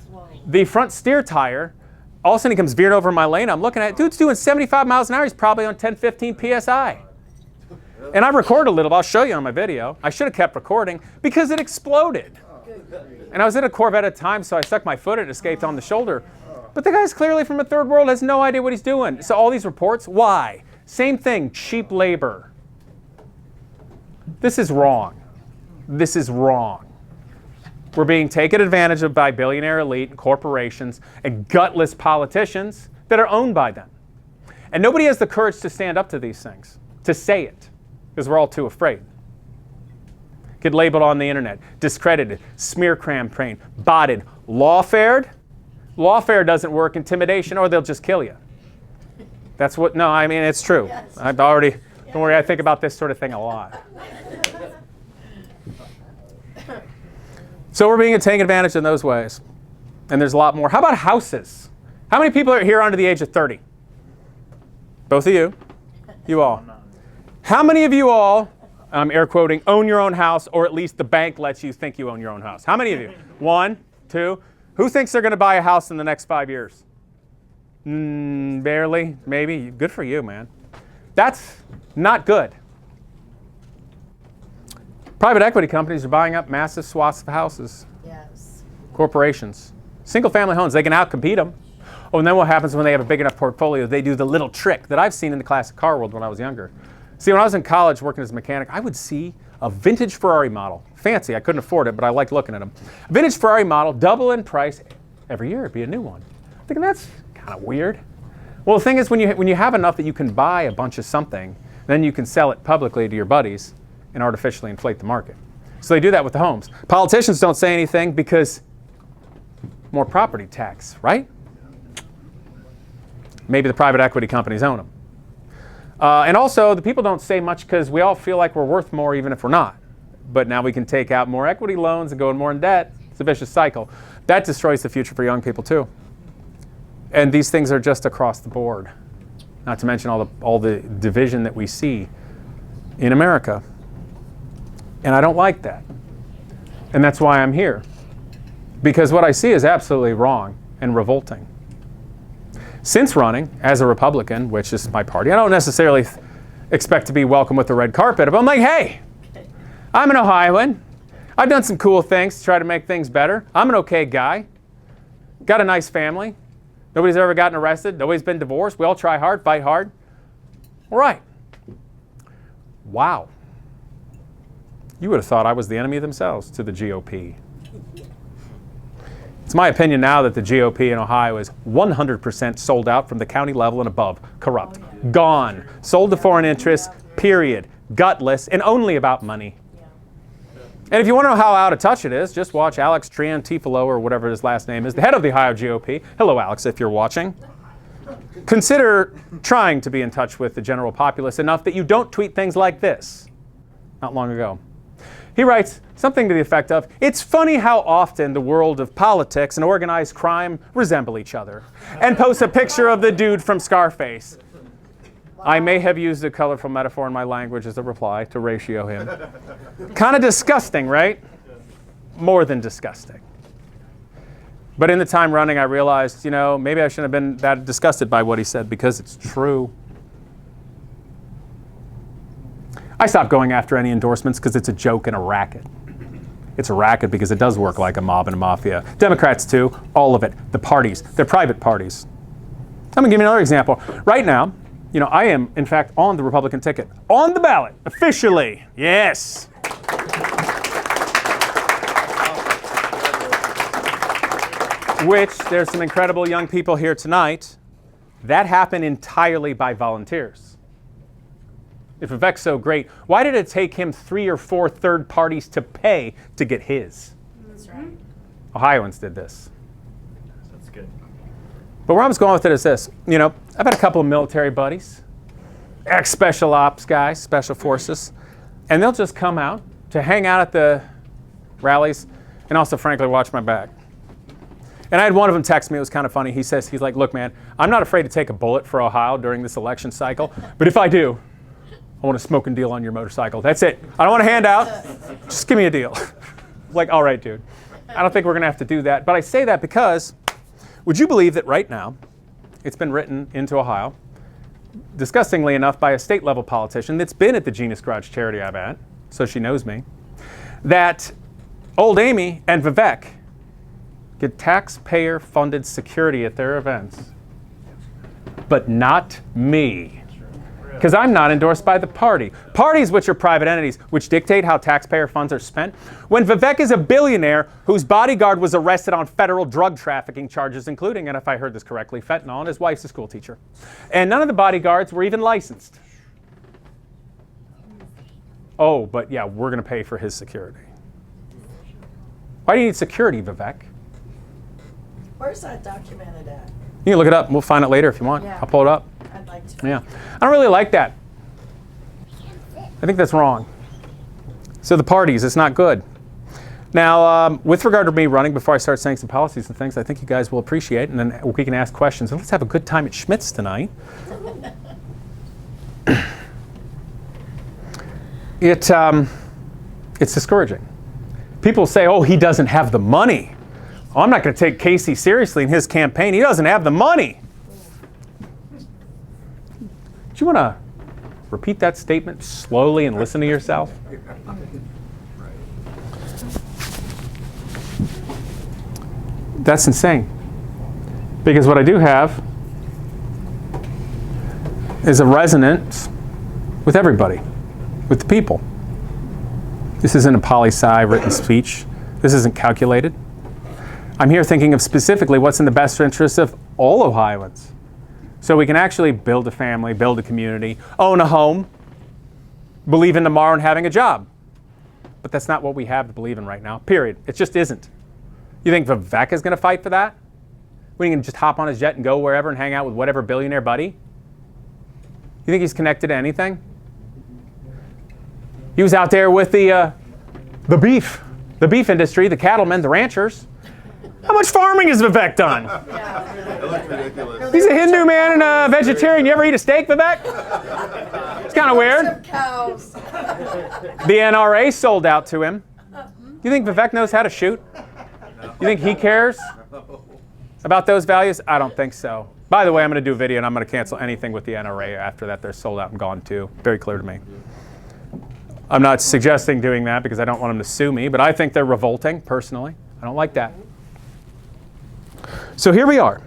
Whoa. The front steer tire, all of a sudden he comes veering over my lane. I'm looking at it. Dude's doing 75 miles an hour. He's probably on 10, 15 PSI. And I recorded a little. I'll show you on my video. I should have kept recording because it exploded. And I was in a Corvette at the time, so I stuck my foot and it escaped on the shoulder. But the guy's clearly from a third world, has no idea what he's doing. So all these reports, why? Same thing, cheap labor. This is wrong. This is wrong. We're being taken advantage of by billionaire elite and corporations and gutless politicians that are owned by them. And nobody has the courage to stand up to these things, to say it, because we're all too afraid. Get labeled on the internet, discredited, smear campaign, botted, lawfared. Lawfare doesn't work, intimidation, or they'll just kill you. That's what, no, I mean, it's true. Yes. I've already, don't worry, I think about this sort of thing a lot. So we're being taken advantage in those ways. And there's a lot more. How about houses? How many people are here under the age of 30? Both of you. You all. How many of you all, I'm air quoting, own your own house, or at least the bank lets you think you own your own house? How many of you? 1, 2. Who thinks they're going to buy a house in the next 5 years? Barely, maybe. Good for you, man. That's not good. Private equity companies are buying up massive swaths of houses. Yes. Corporations. Single-family homes, they can outcompete them. Oh, and then what happens when they have a big enough portfolio? They do the little trick that I've seen in the classic car world when I was younger. See, when I was in college working as a mechanic, I would see a vintage Ferrari model. Fancy, I couldn't afford it, but I liked looking at them. A vintage Ferrari model, double in price every year. It'd be a new one. I'm thinking that's kind of weird. Well, the thing is, when you have enough that you can buy a bunch of something, then you can sell it publicly to your buddies and artificially inflate the market. So they do that with the homes. Politicians don't say anything because more property tax, right? Maybe the private equity companies own them. And also, the people don't say much because we all feel like we're worth more even if we're not. But now we can take out more equity loans and go more in debt. It's a vicious cycle. That destroys the future for young people too. And these things are just across the board. not to mention all the division that we see in America. And I don't like that. And that's why I'm here. Because what I see is absolutely wrong and revolting. Since running as a Republican, which is my party, I don't necessarily expect to be welcome with the red carpet, but I'm like, hey, I'm an Ohioan. I've done some cool things to try to make things better. I'm an okay guy. Got a nice family. Nobody's ever gotten arrested. Nobody's been divorced. We all try hard, fight hard. All right. Wow. You would have thought I was the enemy themselves to the GOP. It's my opinion now that the GOP in Ohio is 100% sold out from the county level and above. Corrupt. Gone. Sold to foreign interests, period. Gutless, and only about money. And if you want to know how out of touch it is, just watch Alex Triantifilo, or whatever his last name is, the head of the Ohio GOP. Hello, Alex, if you're watching. Consider trying to be in touch with the general populace enough that you don't tweet things like this. Not long ago. He writes something to the effect of, it's funny how often the world of politics and organized crime resemble each other. And posts a picture of the dude from Scarface. I may have used a colorful metaphor in my language as a reply to ratio him. Kind of disgusting, right? More than disgusting. But in the time running, I realized, maybe I shouldn't have been that disgusted by what he said because it's true. I stopped going after any endorsements because it's a joke and a racket. It's a racket because it does work like a mob and a mafia. Democrats too, all of it. The parties, they're private parties. I'm going to give you another example. Right now, I am, in fact, on the Republican ticket. On the ballot, officially. Yes. Which, there's some incredible young people here tonight. That happened entirely by volunteers. If Vivek's so great, why did it take him 3 or 4 third parties to pay to get his? That's right. Ohioans did this. That's good. But where I was going with it is this. I've had a couple of military buddies, ex-special ops guys, special forces, and they'll just come out to hang out at the rallies and also, frankly, watch my back. And I had one of them text me. It was kind of funny. He's like, look, man, I'm not afraid to take a bullet for Ohio during this election cycle, but if I do, I want a smoking deal on your motorcycle. That's it. I don't want a handout. Just give me a deal. Like, all right, dude. I don't think we're going to have to do that. But I say that because, would you believe that right now, it's been written into Ohio, disgustingly enough, by a state-level politician that's been at the Genius Garage charity I'm at, so she knows me, that old Amy and Vivek get taxpayer-funded security at their events, but not me. Because I'm not endorsed by the party. Parties, which are private entities, which dictate how taxpayer funds are spent. When Vivek is a billionaire whose bodyguard was arrested on federal drug trafficking charges, including, and if I heard this correctly, fentanyl, and his wife's a school teacher. And none of the bodyguards were even licensed. Oh, but yeah, we're going to pay for his security. Why do you need security, Vivek? Where's that documented at? You can look it up. We'll find it later if you want. Yeah. I'll pull it up. I'd like to. Yeah. I don't really like that. I think that's wrong. So the parties, it's not good. Now, with regard to me running, before I start saying some policies and things, I think you guys will appreciate, and then we can ask questions. And let's have a good time at Schmidt's tonight. It's discouraging. People say, oh, he doesn't have the money. Oh, I'm not going to take Casey seriously in his campaign. He doesn't have the money. Do you want to repeat that statement slowly and listen to yourself? That's insane. Because what I do have is a resonance with everybody, with the people. This isn't a poli-sci written speech. This isn't calculated. I'm here thinking of specifically what's in the best interest of all Ohioans. So we can actually build a family, build a community, own a home, believe in tomorrow and having a job. But that's not what we have to believe in right now, period. It just isn't. You think Vivek is going to fight for that? When he can just hop on his jet and go wherever and hang out with whatever billionaire buddy? You think he's connected to anything? He was out there with the beef industry, the cattlemen, the ranchers. How much farming has Vivek done? That looks ridiculous. He's a Hindu man and a vegetarian. You ever eat a steak, Vivek? It's kind of weird. Cows. The NRA sold out to him. You think Vivek knows how to shoot? You think he cares about those values? I don't think so. By the way, I'm going to do a video and I'm going to cancel anything with the NRA after that. They're sold out and gone too. Very clear to me. I'm not suggesting doing that because I don't want them to sue me, but I think they're revolting, personally. I don't like that. So here we are.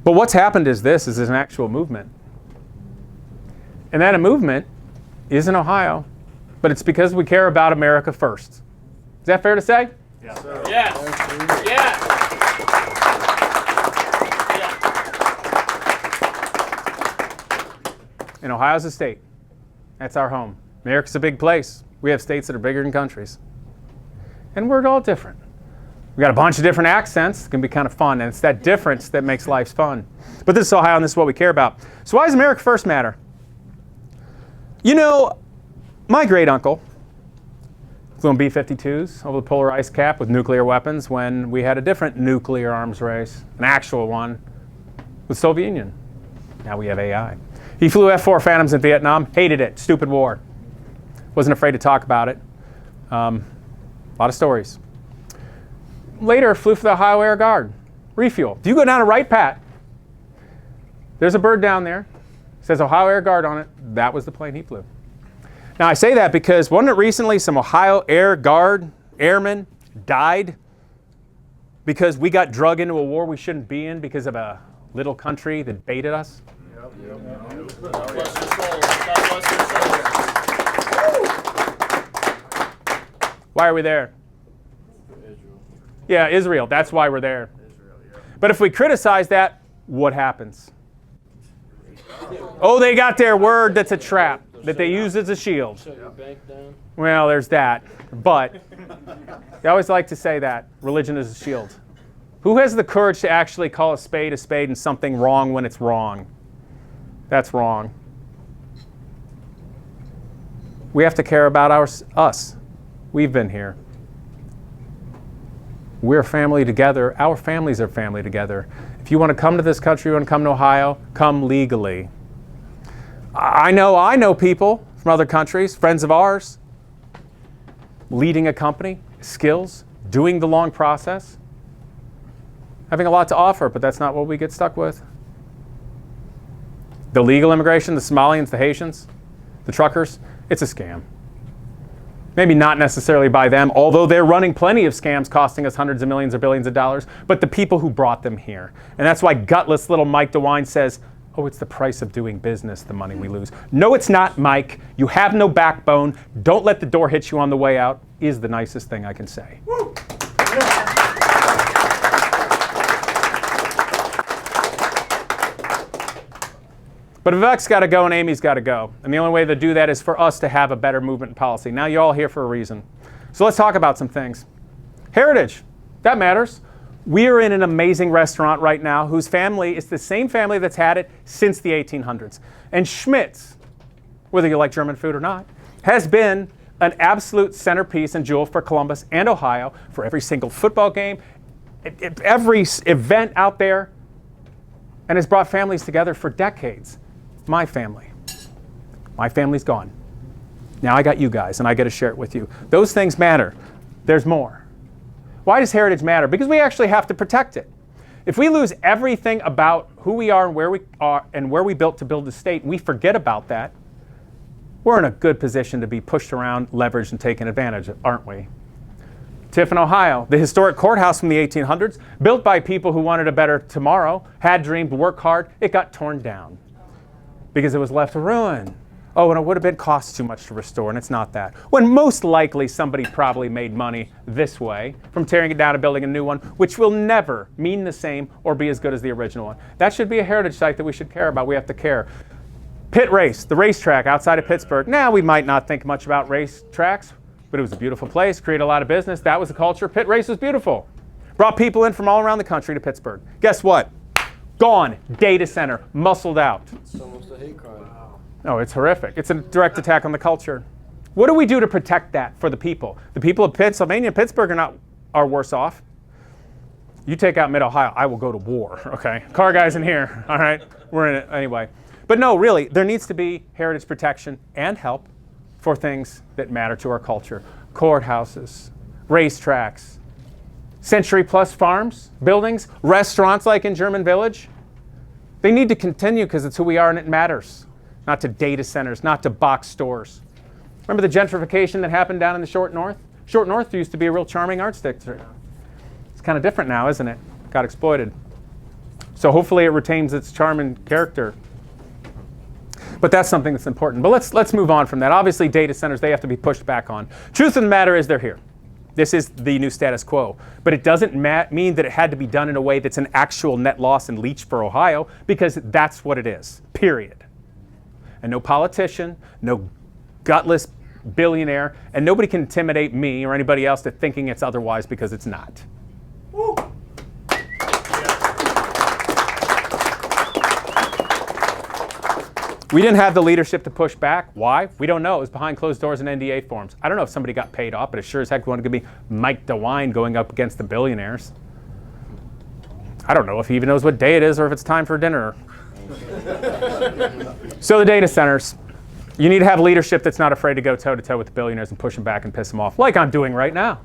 But what's happened is this is an actual movement. And that movement is in Ohio, but it's because we care about America first. Is that fair to say? Yes. Yes. Yes. And Ohio's a state. That's our home. America's a big place. We have states that are bigger than countries. And we're all different. We got a bunch of different accents. It can be kind of fun, and it's that difference that makes life fun. But this is Ohio, and this is what we care about. So why does America first matter? You know, my great uncle flew on B-52s over the polar ice cap with nuclear weapons when we had a different nuclear arms race, an actual one, with the Soviet Union. Now we have AI. He flew F-4 Phantoms in Vietnam, hated it, stupid war. Wasn't afraid to talk about it. A lot of stories. Later, flew for the Ohio Air Guard. Refuel. If you go down to Wright Pat, there's a bird down there. It says Ohio Air Guard on it. That was the plane he flew. Now, I say that because wasn't it recently some Ohio Air Guard airmen died because we got drug into a war we shouldn't be in because of a little country that baited us? God bless your soul. God bless your soul. Why are we there? Yeah, Israel. That's why we're there. But if we criticize that, what happens? Oh, they got their word that's a trap that they use as a shield. Shut your bank down. Well, there's that. But they always like to say that religion is a shield. Who has the courage to actually call a spade and something wrong when it's wrong? That's wrong. We have to care about us. We've been here. We're family together. Our families are family together. If you want to come to this country, you want to come to Ohio, come legally. I know people from other countries, friends of ours, leading a company, skills, doing the long process, having a lot to offer, but that's not what we get stuck with. The legal immigration, the Somalians, the Haitians, the truckers, it's a scam. Maybe not necessarily by them, although they're running plenty of scams costing us hundreds of millions or billions of dollars, but the people who brought them here. And that's why gutless little Mike Dewine says, oh, it's the price of doing business, the money we lose. No, it's not, Mike. You have no backbone. Don't let the door hit you on the way out is the nicest thing I can say. Woo. But Vivek's got to go and Amy's got to go. And the only way to do that is for us to have a better movement policy. Now you're all here for a reason. So let's talk about some things. Heritage, that matters. We are in an amazing restaurant right now whose family is the same family that's had it since the 1800s. And Schmidt's, whether you like German food or not, has been an absolute centerpiece and jewel for Columbus and Ohio for every single football game, every event out there, and has brought families together for decades. My family. My family's gone. Now I got you guys, and I get to share it with you. Those things matter. There's more. Why does heritage matter? Because we actually have to protect it. If we lose everything about who we are and where we built to build the state, and we forget about that, we're in a good position to be pushed around, leveraged, and taken advantage of, aren't we? Tiffin, Ohio, the historic courthouse from the 1800s, built by people who wanted a better tomorrow, had dreamed, worked hard, it got torn down because it was left a ruin. Oh, and it would have been cost too much to restore, and it's not that. When most likely somebody probably made money this way from tearing it down and building a new one, which will never mean the same or be as good as the original one. That should be a heritage site that we should care about. We have to care. Pit Race, the racetrack outside of Pittsburgh. Now, we might not think much about racetracks, but it was a beautiful place, created a lot of business. That was the culture. Pit Race was beautiful. Brought people in from all around the country to Pittsburgh. Guess what? Gone. Data center. Muscled out. It's almost a hate crime. Oh, it's horrific. It's a direct attack on the culture. What do we do to protect that for the people? The people of Pennsylvania and Pittsburgh are worse off. You take out Mid-Ohio, I will go to war, okay? Car guys in here, all right? We're in it anyway. But no, really, there needs to be heritage protection and help for things that matter to our culture. Courthouses, racetracks, century-plus farms, buildings, restaurants like in German Village. They need to continue because it's who we are and it matters. Not to data centers, not to box stores. Remember the gentrification that happened down in the Short North? Short North used to be a real charming art district. It's kind of different now, isn't it? Got exploited. So hopefully it retains its charm and character. But that's something that's important. But let's move on from that. Obviously, data centers, they have to be pushed back on. Truth of the matter is they're here. This is the new status quo. But it doesn't mean that it had to be done in a way that's an actual net loss and leech for Ohio, because that's what it is, period. And no politician, no gutless billionaire, and nobody can intimidate me or anybody else to thinking it's otherwise, because it's not. Woo. We didn't have the leadership to push back. Why? We don't know. It was behind closed doors and NDA forms. I don't know if somebody got paid off, but it sure as heck wasn't going to be Mike Dewine going up against the billionaires. I don't know if he even knows what day it is or if it's time for dinner. So the data centers. You need to have leadership that's not afraid to go toe-to-toe with the billionaires and push them back and piss them off, like I'm doing right now.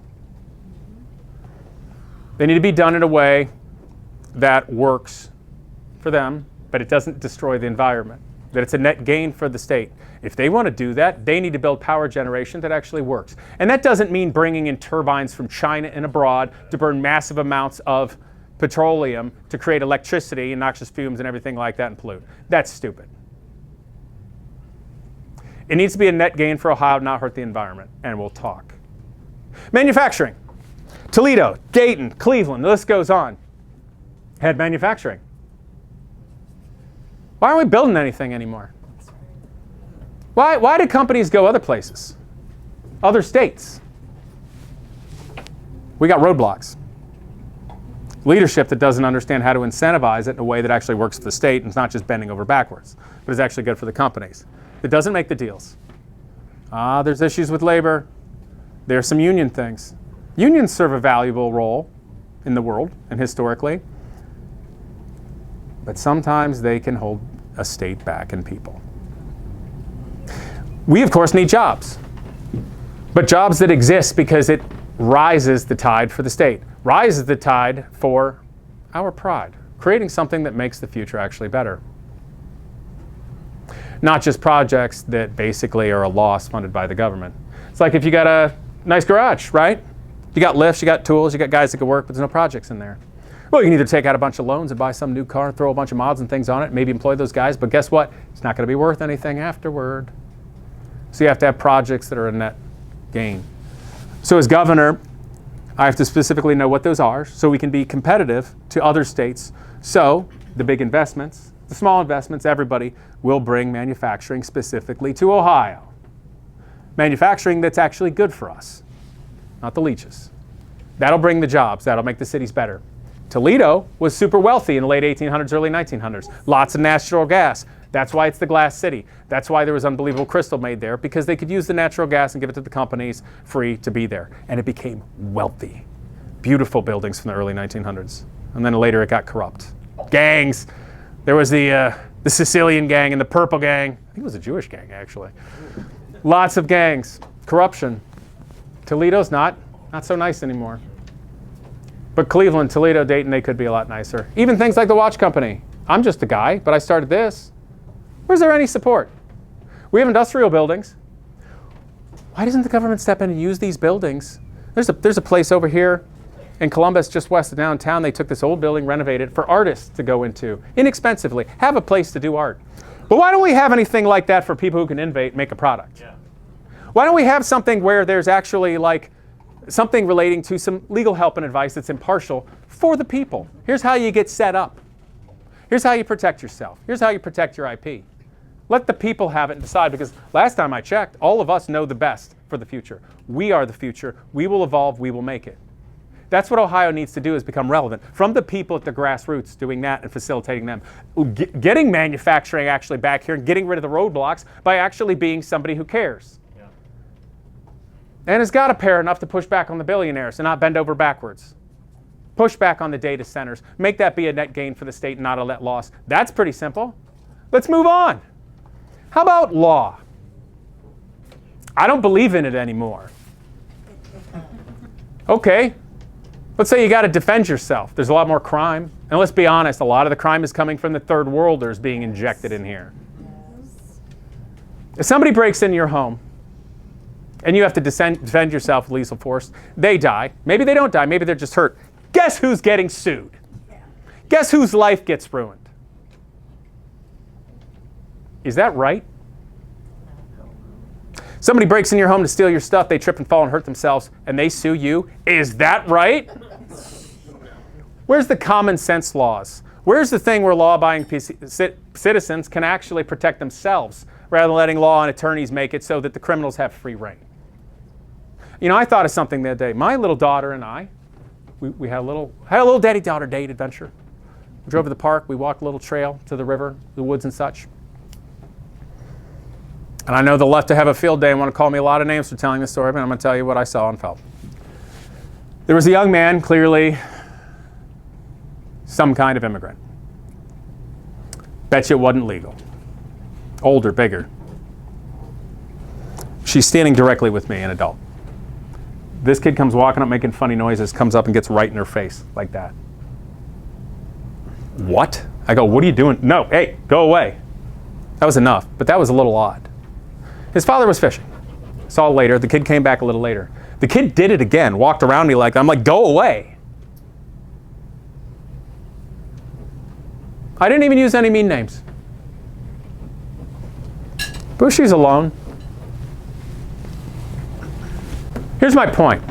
They need to be done in a way that works for them, but it doesn't destroy the environment, that it's a net gain for the state. If they want to do that, they need to build power generation that actually works. And that doesn't mean bringing in turbines from China and abroad to burn massive amounts of petroleum to create electricity and noxious fumes and everything like that and pollute. That's stupid. It needs to be a net gain for Ohio, not hurt the environment, and we'll talk. Manufacturing. Toledo, Dayton, Cleveland, the list goes on. Had manufacturing. Why aren't we building anything anymore? Why do companies go other places? Other states? We got roadblocks. Leadership that doesn't understand how to incentivize it in a way that actually works for the state and it's not just bending over backwards, but is actually good for the companies. It doesn't make the deals. There's issues with labor. There's some union things. Unions serve a valuable role in the world and historically, but sometimes they can hold a state back and people. We, of course, need jobs, but jobs that exist because it rises the tide for the state, rises the tide for our pride, creating something that makes the future actually better. Not just projects that basically are a loss funded by the government. It's like if you got a nice garage, right? You got lifts, you got tools, you got guys that can work, but there's no projects in there. Well, you can either take out a bunch of loans and buy some new car, throw a bunch of mods and things on it, maybe employ those guys, but guess what? It's not going to be worth anything afterward. So you have to have projects that are a net gain. So as governor, I have to specifically know what those are so we can be competitive to other states. So the big investments, the small investments, everybody will bring manufacturing specifically to Ohio. Manufacturing that's actually good for us, not the leeches. That'll bring the jobs. That'll make the cities better. Toledo was super wealthy in the late 1800s, early 1900s. Lots of natural gas. That's why it's the glass city. That's why there was unbelievable crystal made there, because they could use the natural gas and give it to the companies free to be there. And it became wealthy. Beautiful buildings from the early 1900s. And then later it got corrupt. Gangs. There was the Sicilian gang and the Purple gang. I think it was a Jewish gang, actually. Lots of gangs. Corruption. Toledo's not so nice anymore. But Cleveland, Toledo, Dayton, they could be a lot nicer. Even things like the watch company. I'm just a guy, but I started this. Where's there any support? We have industrial buildings. Why doesn't the government step in and use these buildings? There's a place over here in Columbus, just west of downtown. They took this old building, renovated it for artists to go into, inexpensively, have a place to do art. But why don't we have anything like that for people who can innovate, make a product? Yeah. Why don't we have something where there's actually like something relating to some legal help and advice that's impartial for the people? Here's how you get set up. Here's how you protect yourself. Here's how you protect your IP. Let the people have it and decide, because last time I checked, all of us know the best for the future. We are the future. We will evolve. We will make it. That's what Ohio needs to do, is become relevant. From the people at the grassroots, doing that and facilitating them. Getting manufacturing actually back here and getting rid of the roadblocks by actually being somebody who cares. Yeah. And has got a pair enough to push back on the billionaires and not bend over backwards. Push back on the data centers. Make that be a net gain for the state and not a net loss. That's pretty simple. Let's move on. How about law? I don't believe in it anymore. Okay. Let's say you got to defend yourself. There's a lot more crime. And let's be honest, a lot of the crime is coming from the third worlders being injected in here. If somebody breaks into your home and you have to defend yourself with lethal force, they die. Maybe they don't die. Maybe they're just hurt. Guess who's getting sued? Guess whose life gets ruined? Is that right? Somebody breaks in your home to steal your stuff, they trip and fall and hurt themselves, and they sue you. Is that right? Where's the common sense laws? Where's the thing where law-abiding citizens can actually protect themselves rather than letting law and attorneys make it so that the criminals have free reign? You know, I thought of something the other day. My little daughter and I, we had a little daddy-daughter date adventure. We drove to the park. We walked a little trail to the river, the woods and such. And I know they'll love to have a field day and want to call me a lot of names for telling this story, but I'm going to tell you what I saw and felt. There was a young man, clearly some kind of immigrant. Bet you it wasn't legal. Older, bigger. She's standing directly with me, an adult. This kid comes walking up making funny noises, comes up and gets right in her face like that. What? I go, what are you doing? No, hey, go away. That was enough, but that was a little odd. His father was fishing. Saw it later. The kid came back a little later. The kid did it again, walked around me like, I'm like, go away. I didn't even use any mean names. Bushy's alone. Here's my point.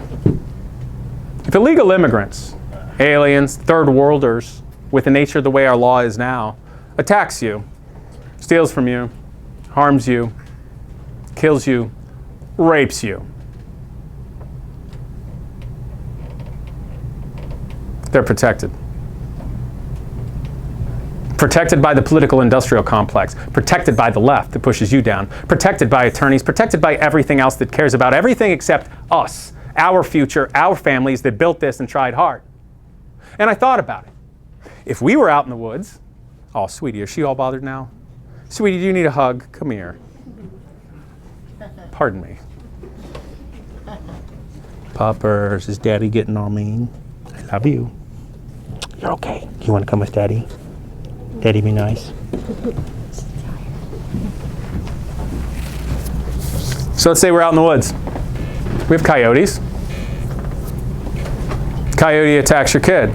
If illegal immigrants, aliens, third worlders, with the nature of the way our law is now, attacks you, steals from you, harms you, kills you, rapes you, they're protected. Protected by the political industrial complex, protected by the left that pushes you down, protected by attorneys, protected by everything else that cares about everything except us, our future, our families that built this and tried hard. And I thought about it. If we were out in the woods, oh, sweetie, is she all bothered now? Sweetie, do you need a hug? Come here. Pardon me. Puppers, is Daddy getting all mean? I love you. You're okay. Do you want to come with Daddy? Daddy be nice. So let's say we're out in the woods. We have coyotes. Coyote attacks your kid.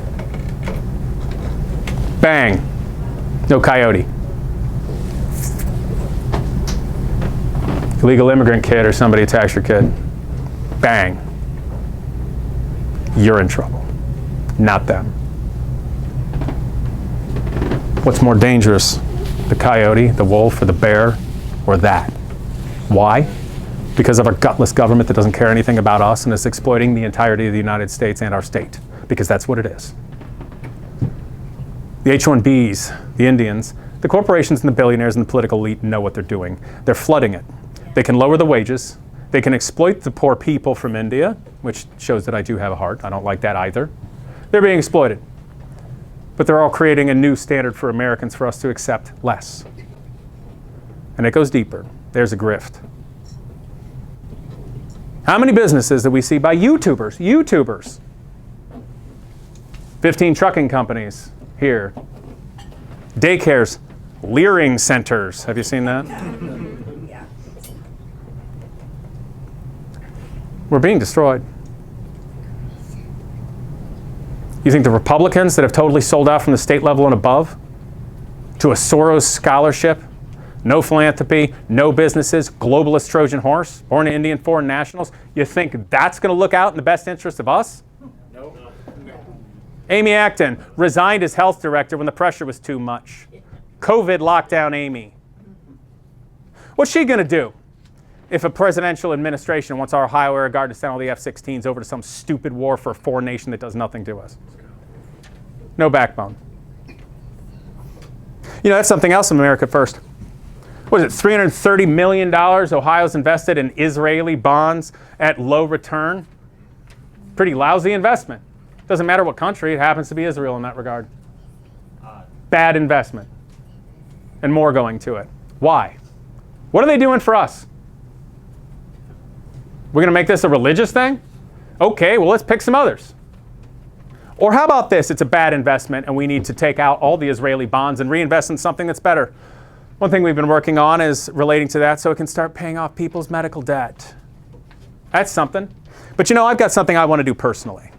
Bang. No coyote. Illegal immigrant kid or somebody attacks your kid. Bang. You're in trouble. Not them. What's more dangerous? The coyote, the wolf, or the bear, or that? Why? Because of our gutless government that doesn't care anything about us and is exploiting the entirety of the United States and our state. Because that's what it is. The H-1Bs, the Indians, the corporations and the billionaires and the political elite know what they're doing. They're flooding it. They can lower the wages. They can exploit the poor people from India, which shows that I do have a heart. I don't like that either. They're being exploited. But they're all creating a new standard for Americans for us to accept less. And it goes deeper. There's a grift. How many businesses that we see by YouTubers? YouTubers. 15 trucking companies here. Daycares, leering centers. Have you seen that? Yeah. We're being destroyed. You think the Republicans that have totally sold out from the state level and above to a Soros scholarship, no philanthropy, no businesses, globalist Trojan horse, born to Indian foreign nationals, you think that's going to look out in the best interest of us? Nope. Amy Acton resigned as health director when the pressure was too much. COVID lockdown Amy. What's she going to do if a presidential administration wants our Ohio Air Guard to send all the F-16s over to some stupid war for a foreign nation that does nothing to us? No backbone. You know, that's something else in America First. What is it, $330 million Ohio's invested in Israeli bonds at low return? Pretty lousy investment. Doesn't matter what country, it happens to be Israel in that regard. Bad investment. And more going to it. Why? What are they doing for us? We're going to make this a religious thing? Okay, well, let's pick some others. Or how about this? It's a bad investment and we need to take out all the Israeli bonds and reinvest in something that's better. One thing we've been working on is relating to that so it can start paying off people's medical debt. That's something. But I've got something I want to do personally.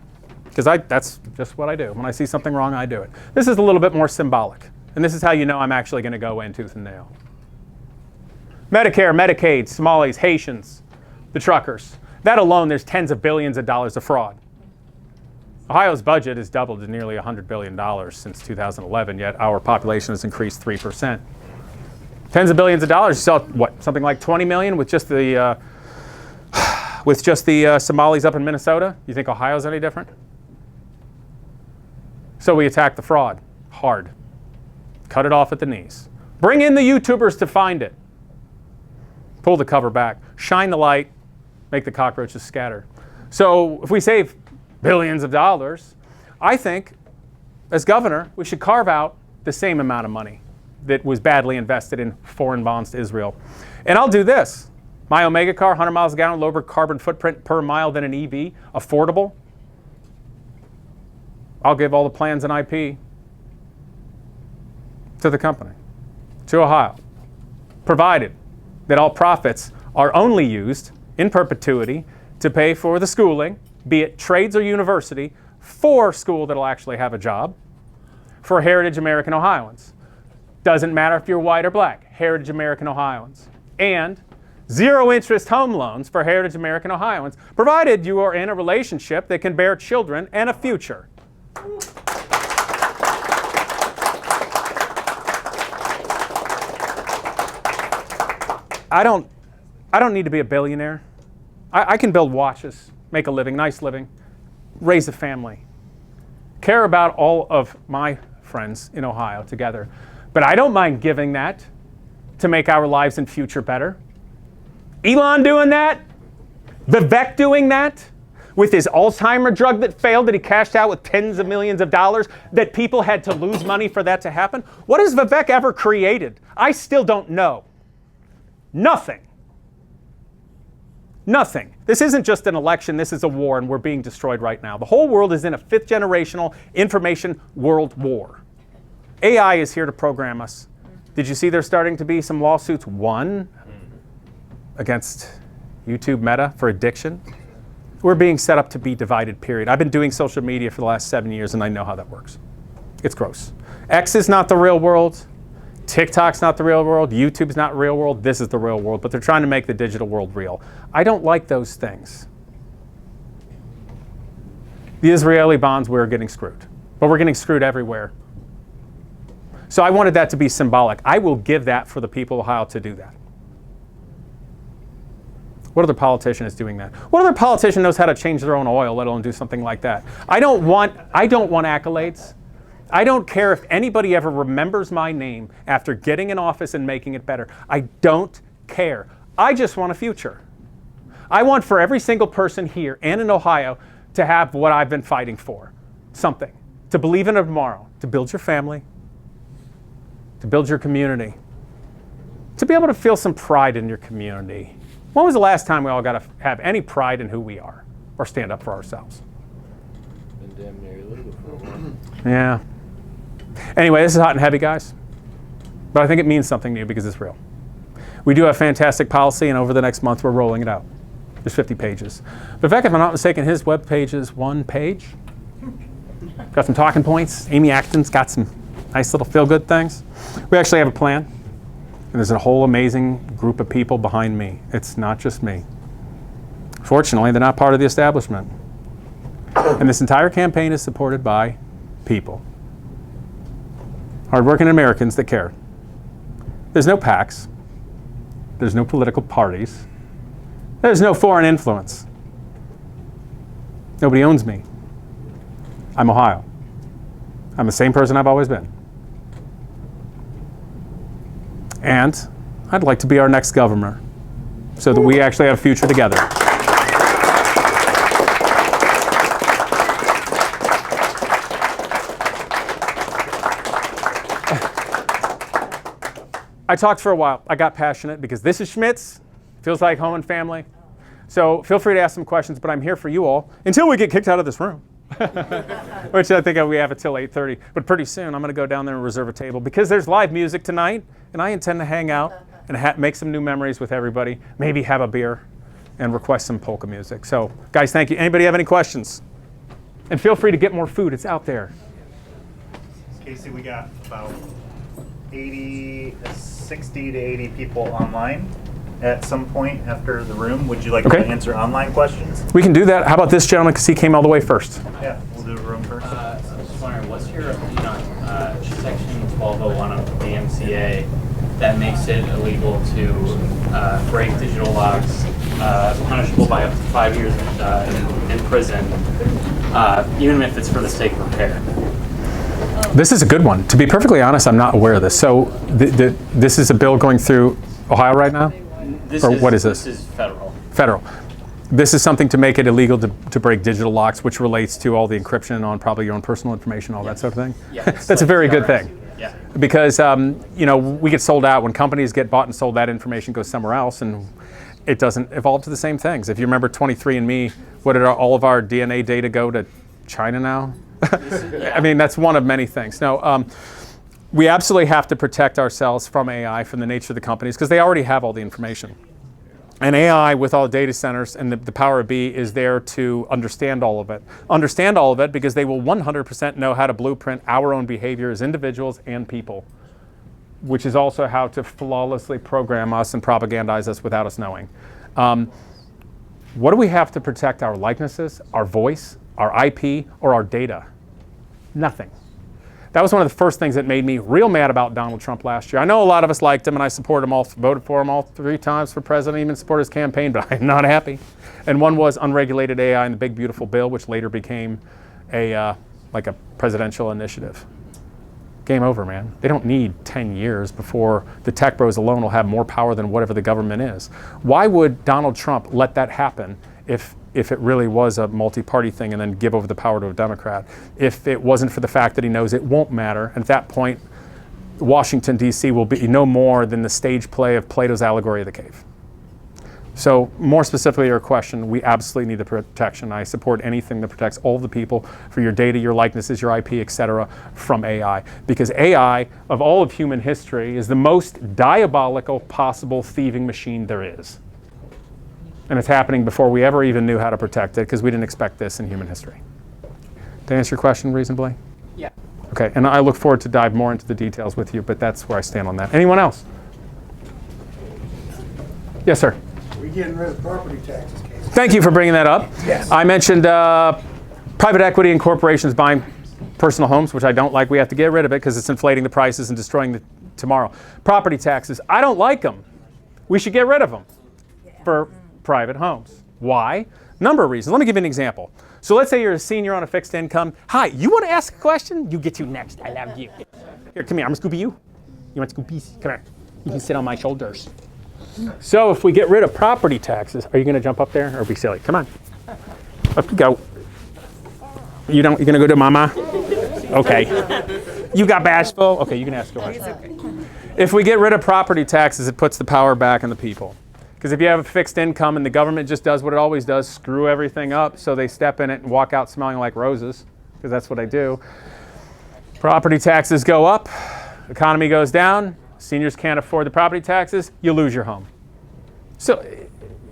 Because that's just what I do. When I see something wrong, I do it. This is a little bit more symbolic. And this is how you know I'm actually going to go in tooth and nail. Medicare, Medicaid, Somalis, Haitians, the truckers. That alone, there's tens of billions of dollars of fraud. Ohio's budget has doubled to nearly $100 billion since 2011, yet our population has increased 3%. Tens of billions of dollars. You saw, what, something like 20 million with just the Somalis up in Minnesota? You think Ohio's any different? So we attack the fraud hard. Cut it off at the knees. Bring in the YouTubers to find it. Pull the cover back. Shine the light. Make the cockroaches scatter. So if we save billions of dollars, I think, as governor, we should carve out the same amount of money that was badly invested in foreign bonds to Israel. And I'll do this. My Omega car, 100 miles a gallon, lower carbon footprint per mile than an EV, affordable. I'll give all the plans and IP to the company, to Ohio, provided that all profits are only used in perpetuity to pay for the schooling, be it trades or university, for school that'll actually have a job, for heritage American Ohioans. Doesn't matter if you're white or black, heritage American Ohioans. And zero interest home loans for heritage American Ohioans, provided you are in a relationship that can bear children and a future. I don't need to be a billionaire. I can build watches, make a living, nice living, raise a family, care about all of my friends in Ohio together. But I don't mind giving that to make our lives and future better. Elon doing that, Vivek doing that, with his Alzheimer drug that failed, that he cashed out with tens of millions of dollars, that people had to lose money for that to happen. What has Vivek ever created? I still don't know. Nothing. Nothing. This isn't just an election, this is a war, and we're being destroyed right now. The whole world is in a fifth generational information world war. AI is here to program us. Did you see there's starting to be some lawsuits, one against YouTube Meta for addiction? We're being set up to be divided, period. I've been doing social media for the last 7 years and I know how that works. It's gross. X is not the real world. TikTok's not the real world. YouTube's not real world. This is the real world, but they're trying to make the digital world real. I don't like those things. The Israeli bonds, we're getting screwed, but we're getting screwed everywhere. So I wanted that to be symbolic. I will give that for the people of Ohio to do that. What other politician is doing that? What other politician knows how to change their own oil, let alone do something like that? I don't want accolades. I don't care if anybody ever remembers my name after getting in office and making it better. I don't care. I just want a future. I want for every single person here and in Ohio to have what I've been fighting for. Something. To believe in a tomorrow. To build your family. To build your community. To be able to feel some pride in your community. When was the last time we all got to have any pride in who we are? Or stand up for ourselves? Been damn near illegal for a while. Yeah. Anyway, this is hot and heavy, guys. But I think it means something to you because it's real. We do have fantastic policy, and over the next month, we're rolling it out. There's 50 pages. Vivek, if I'm not mistaken, his webpage is one page. Got some talking points. Amy Acton's got some nice little feel-good things. We actually have a plan. And there's a whole amazing group of people behind me. It's not just me. Fortunately, they're not part of the establishment. And this entire campaign is supported by people. Hardworking Americans that care. There's no PACs. There's no political parties. There's no foreign influence. Nobody owns me. I'm Ohio. I'm the same person I've always been. And I'd like to be our next governor so that we actually have a future together. I talked for a while. I got passionate because this is Schmidt's. Feels like home and family. So feel free to ask some questions, but I'm here for you all until we get kicked out of this room. Which I think we have until 8:30. But pretty soon I'm going to go down there and reserve a table because there's live music tonight, and I intend to hang out and make some new memories with everybody. Maybe have a beer and request some polka music. So guys, thank you. Anybody have any questions? And feel free to get more food. It's out there. Casey, we got about 60 to 80 people online at some point after the room. Would you like to answer online questions? We can do that. How about this gentleman, because he came all the way first? Yeah, we'll do the room first. I was just wondering, what's your opinion on Section 1201 of the MCA that makes it illegal to break digital locks, punishable by up to 5 years in prison, even if it's for the sake of repair? This is a good one. To be perfectly honest, I'm not aware of this. So this is a bill going through Ohio right now? What is this? This is federal. Federal. This is something to make it illegal to break digital locks, which relates to all the encryption on probably your own personal information, all that sort of thing. Yeah, That's a very good thing. Yeah. Because we get sold out. When companies get bought and sold, that information goes somewhere else, and it doesn't evolve to the same things. If you remember 23andMe, what did all of our DNA data go to China now? I mean, that's one of many things. No, we absolutely have to protect ourselves from AI, from the nature of the companies, because they already have all the information. And AI, with all the data centers and the power of B, is there to understand all of it. Understand all of it because they will 100% know how to blueprint our own behavior as individuals and people, which is also how to flawlessly program us and propagandize us without us knowing. What do we have to protect? Our likenesses, our voice, our IP, or our data? Nothing. That was one of the first things that made me real mad about Donald Trump last year. I know a lot of us liked him, and I support him all, voted for him all 3 times for president, even supported his campaign, but I'm not happy. And one was unregulated AI and the Big Beautiful Bill, which later became like a presidential initiative. Game over, man. They don't need 10 years before the tech bros alone will have more power than whatever the government is. Why would Donald Trump let that happen if it really was a multi-party thing and then give over the power to a Democrat? If it wasn't for the fact that he knows it won't matter, and at that point, Washington, D.C. will be no more than the stage play of Plato's allegory of the cave. So more specifically your question, we absolutely need the protection. I support anything that protects all of the people for your data, your likenesses, your IP, etc., from AI. Because AI, of all of human history, is the most diabolical possible thieving machine there is. And it's happening before we ever even knew how to protect it, because we didn't expect this in human history. Did I answer your question reasonably? Yeah. Okay, and I look forward to dive more into the details with you, but that's where I stand on that. Anyone else? Yes, sir. We're getting rid of property taxes, Casey. Thank you for bringing that up. Yes. I mentioned private equity and corporations buying personal homes, which I don't like. We have to get rid of it because it's inflating the prices and destroying tomorrow. Property taxes, I don't like them. We should get rid of them for private homes. Why? Number of reasons. Let me give you an example. So let's say you're a senior on a fixed income. Hi, you want to ask a question? You get to next. I love you. Here, come here. I'm going to Scooby you. You want Scoobies? Come here. You can sit on my shoulders. So if we get rid of property taxes, are you going to jump up there or be silly? Come on. Up you go. You're going to go to mama? Okay. You got bashful? Okay, you can ask a question. If we get rid of property taxes, it puts the power back in the people. Because if you have a fixed income and the government just does what it always does, screw everything up, so they step in it and walk out smelling like roses, because that's what they do. Property taxes go up, economy goes down, seniors can't afford the property taxes, you lose your home. So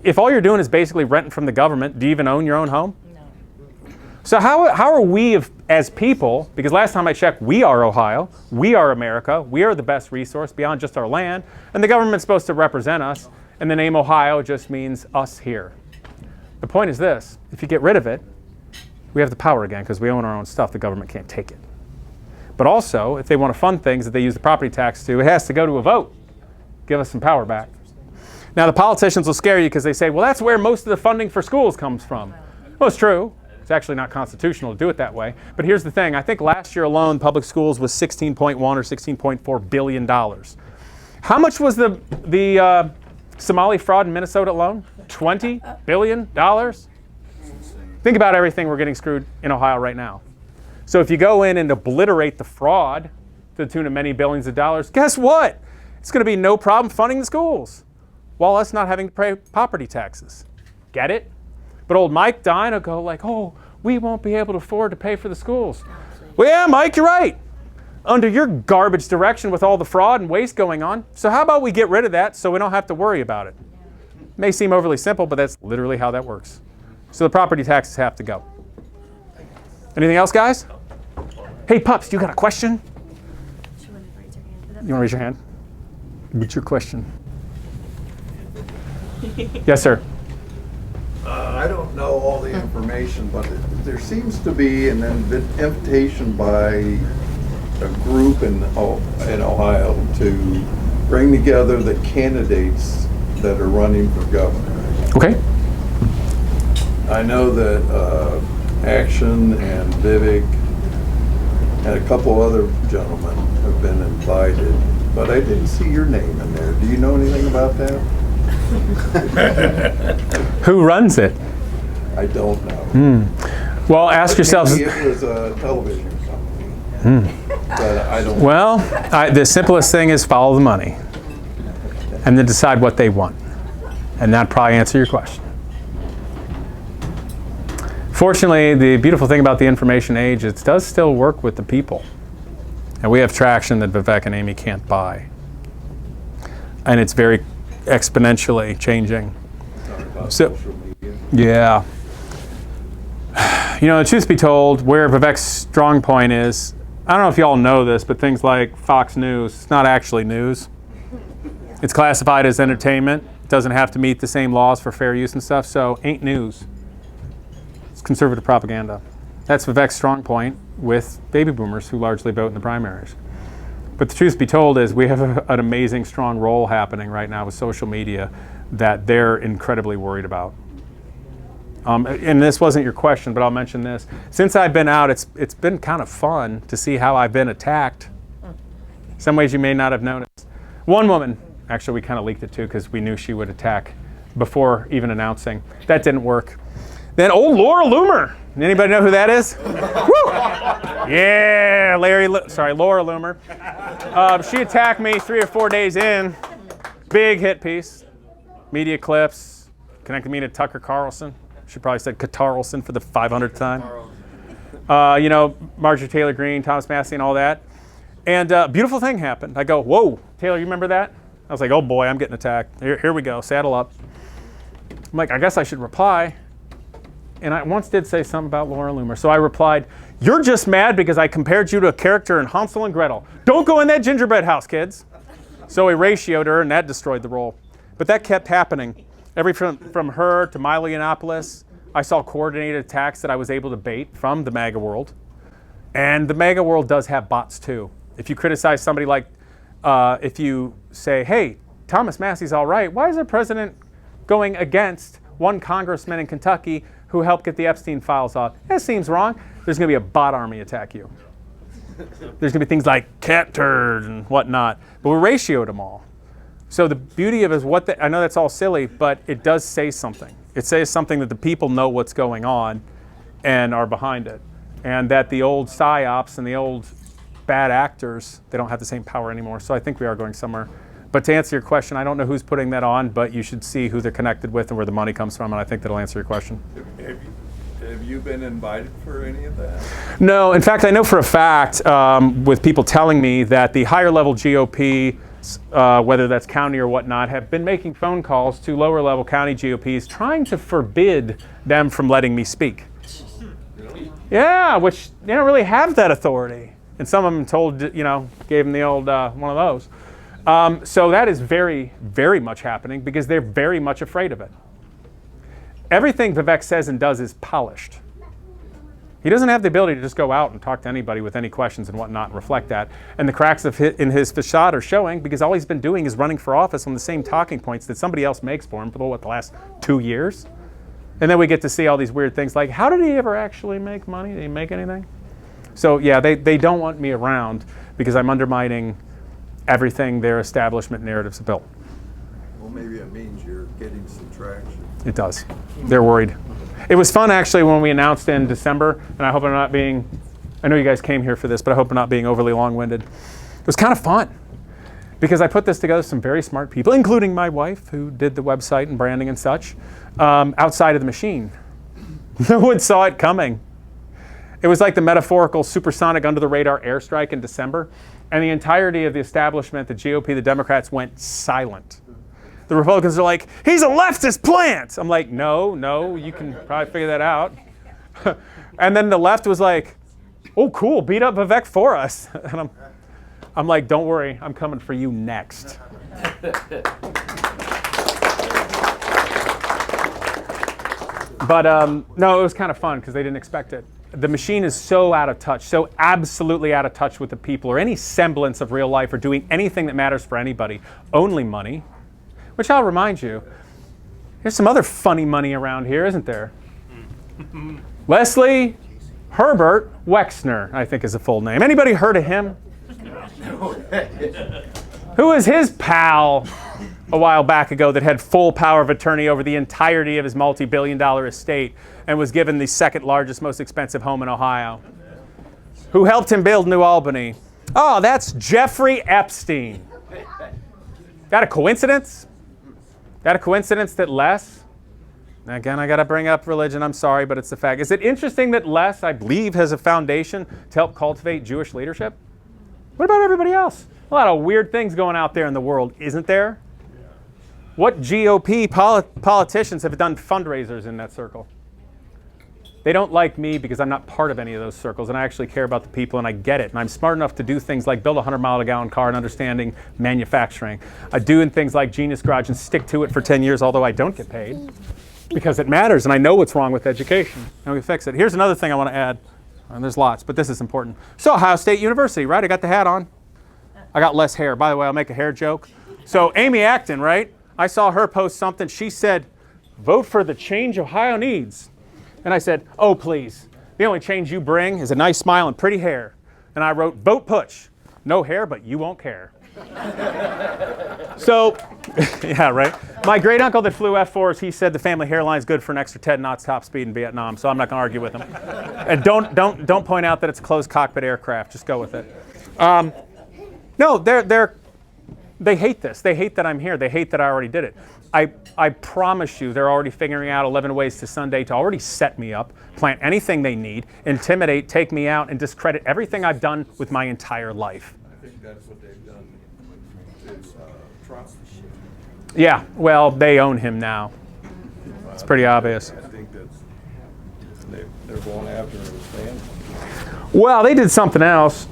if all you're doing is basically renting from the government, do you even own your own home? No. So how are we as people, because last time I checked, we are Ohio, we are America, we are the best resource beyond just our land, and the government's supposed to represent us. And the name Ohio just means us here. The point is this, if you get rid of it, we have the power again because we own our own stuff. The government can't take it. But also, if they want to fund things that they use the property tax to, it has to go to a vote. Give us some power back. Now the politicians will scare you because they say, well, that's where most of the funding for schools comes from. Well, it's true. It's actually not constitutional to do it that way. But here's the thing. I think last year alone, public schools was $16.1 or $16.4 billion. How much was the Somali fraud in Minnesota alone? $20 billion? Think about everything we're getting screwed in Ohio right now. So if you go in and obliterate the fraud to the tune of many billions of dollars, guess what? It's going to be no problem funding the schools while us not having to pay property taxes. Get it? But old Mike Dewine will go like, oh, we won't be able to afford to pay for the schools. Well, yeah, Mike, you're right. Under your garbage direction with all the fraud and waste going on. So how about we get rid of that so we don't have to worry about it? May seem overly simple, but that's literally how that works. So the property taxes have to go. Anything else, guys? Hey, Pups, you got a question? You want to raise your hand? What's your question? Yes, sir. I don't know all the information, but there seems to be an invitation by a group in Ohio to bring together the candidates that are running for governor. Okay. I know that Action and Vivek and a couple other gentlemen have been invited, but I didn't see your name in there. Do you know anything about that? Who runs it? I don't know. Well, ask yourselves. Maybe it was a television company, but I don't. Well, the simplest thing is follow the money and then decide what they want. And that'd probably answer your question. Fortunately, the beautiful thing about the information age is it does still work with the people. And we have traction that Vivek and Amy can't buy. And it's very exponentially changing. So, yeah. You know, the truth be told, where Vivek's strong point is, I don't know if y'all know this, but things like Fox News, it's not actually news. It's classified as entertainment. It doesn't have to meet the same laws for fair use and stuff, so ain't news. It's conservative propaganda. That's Vivek's strong point with baby boomers who largely vote in the primaries. But the truth be told is we have an amazing strong role happening right now with social media that they're incredibly worried about. And this wasn't your question, but I'll mention this. Since I've been out, it's been kind of fun to see how I've been attacked. Some ways you may not have noticed. One woman, actually we kind of leaked it too because we knew she would attack before even announcing. That didn't work. Then old Laura Loomer. Anybody know who that is? Woo! Yeah, Laura Loomer. She attacked me 3 or 4 days in. Big hit piece. Media clips. Connected me to Tucker Carlson. She probably said Catarlson for the 500th time. You know, Marjorie Taylor Greene, Thomas Massey, and all that. And a beautiful thing happened. I go, whoa, Taylor, you remember that? I was like, oh boy, I'm getting attacked. Here we go, saddle up. I'm like, I guess I should reply. And I once did say something about Laura Loomer. So I replied, you're just mad because I compared you to a character in Hansel and Gretel. Don't go in that gingerbread house, kids. So I ratioed her, and that destroyed the role. But that kept happening. From her to Milo Yiannopoulos, I saw coordinated attacks that I was able to bait from the MAGA world. And the MAGA world does have bots too. If you criticize somebody like, if you say, hey, Thomas Massey's all right, why is the president going against one congressman in Kentucky who helped get the Epstein files off? That seems wrong. There's going to be a bot army attack you. There's going to be things like cat turd and whatnot. But we ratioed them all. So the beauty of it is I know that's all silly, but it does say something. It says something that the people know what's going on and are behind it. And that the old psyops and the old bad actors, they don't have the same power anymore. So I think we are going somewhere. But to answer your question, I don't know who's putting that on, but you should see who they're connected with and where the money comes from, and I think that'll answer your question. Have you been invited for any of that? No, in fact, I know for a fact, with people telling me that the higher level GOP, whether that's county or whatnot, have been making phone calls to lower level county GOPs trying to forbid them from letting me speak. Really? Yeah, which they don't really have that authority. And some of them gave them the old one of those. So that is very, very much happening because they're very much afraid of it. Everything Vivek says and does is polished. He doesn't have the ability to just go out and talk to anybody with any questions and whatnot and reflect that. And the cracks in his facade are showing because all he's been doing is running for office on the same talking points that somebody else makes for him for the last 2 years. And then we get to see all these weird things like, how did he ever actually make money? Did he make anything? So yeah, they don't want me around because I'm undermining everything their establishment narratives have built. Well, maybe it means you're getting some traction. It does. They're worried. It was fun actually when we announced in December, and I hope I'm not being, I know you guys came here for this, but I hope I'm not being overly long-winded. It was kind of fun. because I put this together with some very smart people, including my wife, who did the website and branding and such, outside of the machine. No one saw it coming. It was like the metaphorical supersonic under-the-radar airstrike in December, and the entirety of the establishment, the GOP, the Democrats, went silent. The Republicans are like, he's a leftist plant! I'm like, no, you can probably figure that out. And then the left was like, oh, cool, beat up Vivek for us. And I'm like, don't worry, I'm coming for you next. But no, it was kind of fun because they didn't expect it. The machine is so out of touch, so absolutely out of touch with the people or any semblance of real life or doing anything that matters for anybody. Only money, which I'll remind you, there's some other funny money around here, isn't there? Leslie Herbert Wexner, I think is the full name. Anybody heard of him? Who was his pal a while back ago that had full power of attorney over the entirety of his multi-billion-dollar estate and was given the second largest, most expensive home in Ohio? Who helped him build New Albany? Oh, that's Jeffrey Epstein. That a coincidence? That a coincidence that Les? Again, I got to bring up religion. I'm sorry, but it's the fact. Is it interesting that Les, I believe, has a foundation to help cultivate Jewish leadership? What about everybody else? A lot of weird things going out there in the world, isn't there? What GOP politicians have done fundraisers in that circle? They don't like me because I'm not part of any of those circles, and I actually care about the people, and I get it. And I'm smart enough to do things like build a 100-mile-a-gallon car and understanding manufacturing. I do in things like Genius Garage and stick to it for 10 years, although I don't get paid, because it matters, and I know what's wrong with education, and we fix it. Here's another thing I want to add, and there's lots, but this is important. So Ohio State University, right? I got the hat on. I got less hair. By the way, I'll make a hair joke. So Amy Acton, right? I saw her post something. She said, vote for the change Ohio needs. And I said, oh, please. The only change you bring is a nice smile and pretty hair. And I wrote, vote Putsch. No hair, but you won't care. So, yeah, right? My great uncle that flew F-4s, he said the family hairline is good for an extra 10 knots top speed in Vietnam. So I'm not going to argue with him. And don't point out that it's a closed cockpit aircraft. Just go with it. No, they hate this. They hate that I'm here. They hate that I already did it. I promise you they're already figuring out 11 ways to Sunday to already set me up, plant anything they need, intimidate, take me out, and discredit everything I've done with my entire life. I think that's what they've done to Trump. Yeah, well, they own him now. It's pretty obvious. I think that they're going after his family. Well, they did something else.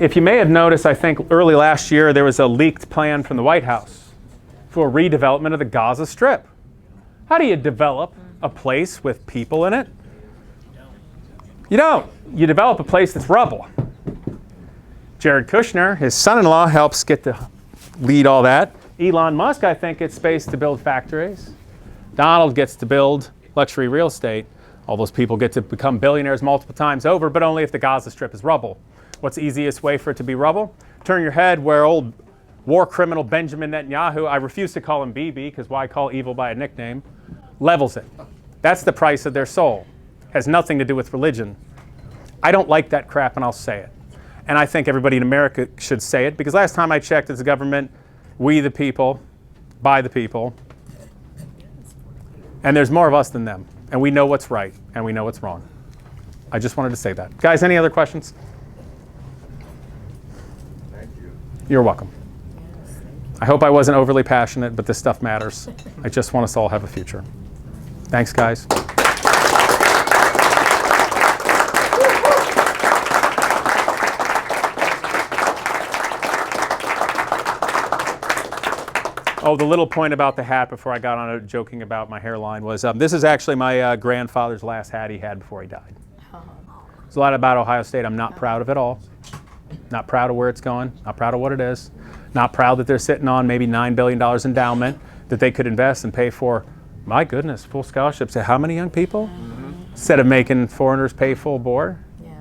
If you may have noticed, I think early last year there was a leaked plan from the White House for redevelopment of the Gaza Strip. How do you develop a place with people in it? You don't. You develop a place that's rubble. Jared Kushner, his son-in-law, helps get to lead all that. Elon Musk, I think, gets space to build factories. Donald gets to build luxury real estate. All those people get to become billionaires multiple times over, but only if the Gaza Strip is rubble. What's the easiest way for it to be rubble? Turn your head where old war criminal Benjamin Netanyahu, I refuse to call him Bibi, because why call evil by a nickname, levels it. That's the price of their soul. Has nothing to do with religion. I don't like that crap, and I'll say it. And I think everybody in America should say it, because last time I checked as a government, we the people, by the people, and there's more of us than them. And we know what's right, and we know what's wrong. I just wanted to say that. Guys, any other questions? Thank you. You're welcome. I hope I wasn't overly passionate, but this stuff matters. I just want us all to have a future. Thanks, guys. Oh, the little point about the hat before I got on it, joking about my hairline, was this is actually my grandfather's last hat he had before he died. There's a lot about Ohio State I'm not proud of at all. Not proud of where it's going. Not proud of what it is. Not proud that they're sitting on maybe $9 billion endowment that they could invest and pay for, my goodness, full scholarships to how many young people? Instead of making foreigners pay full board. Yeah.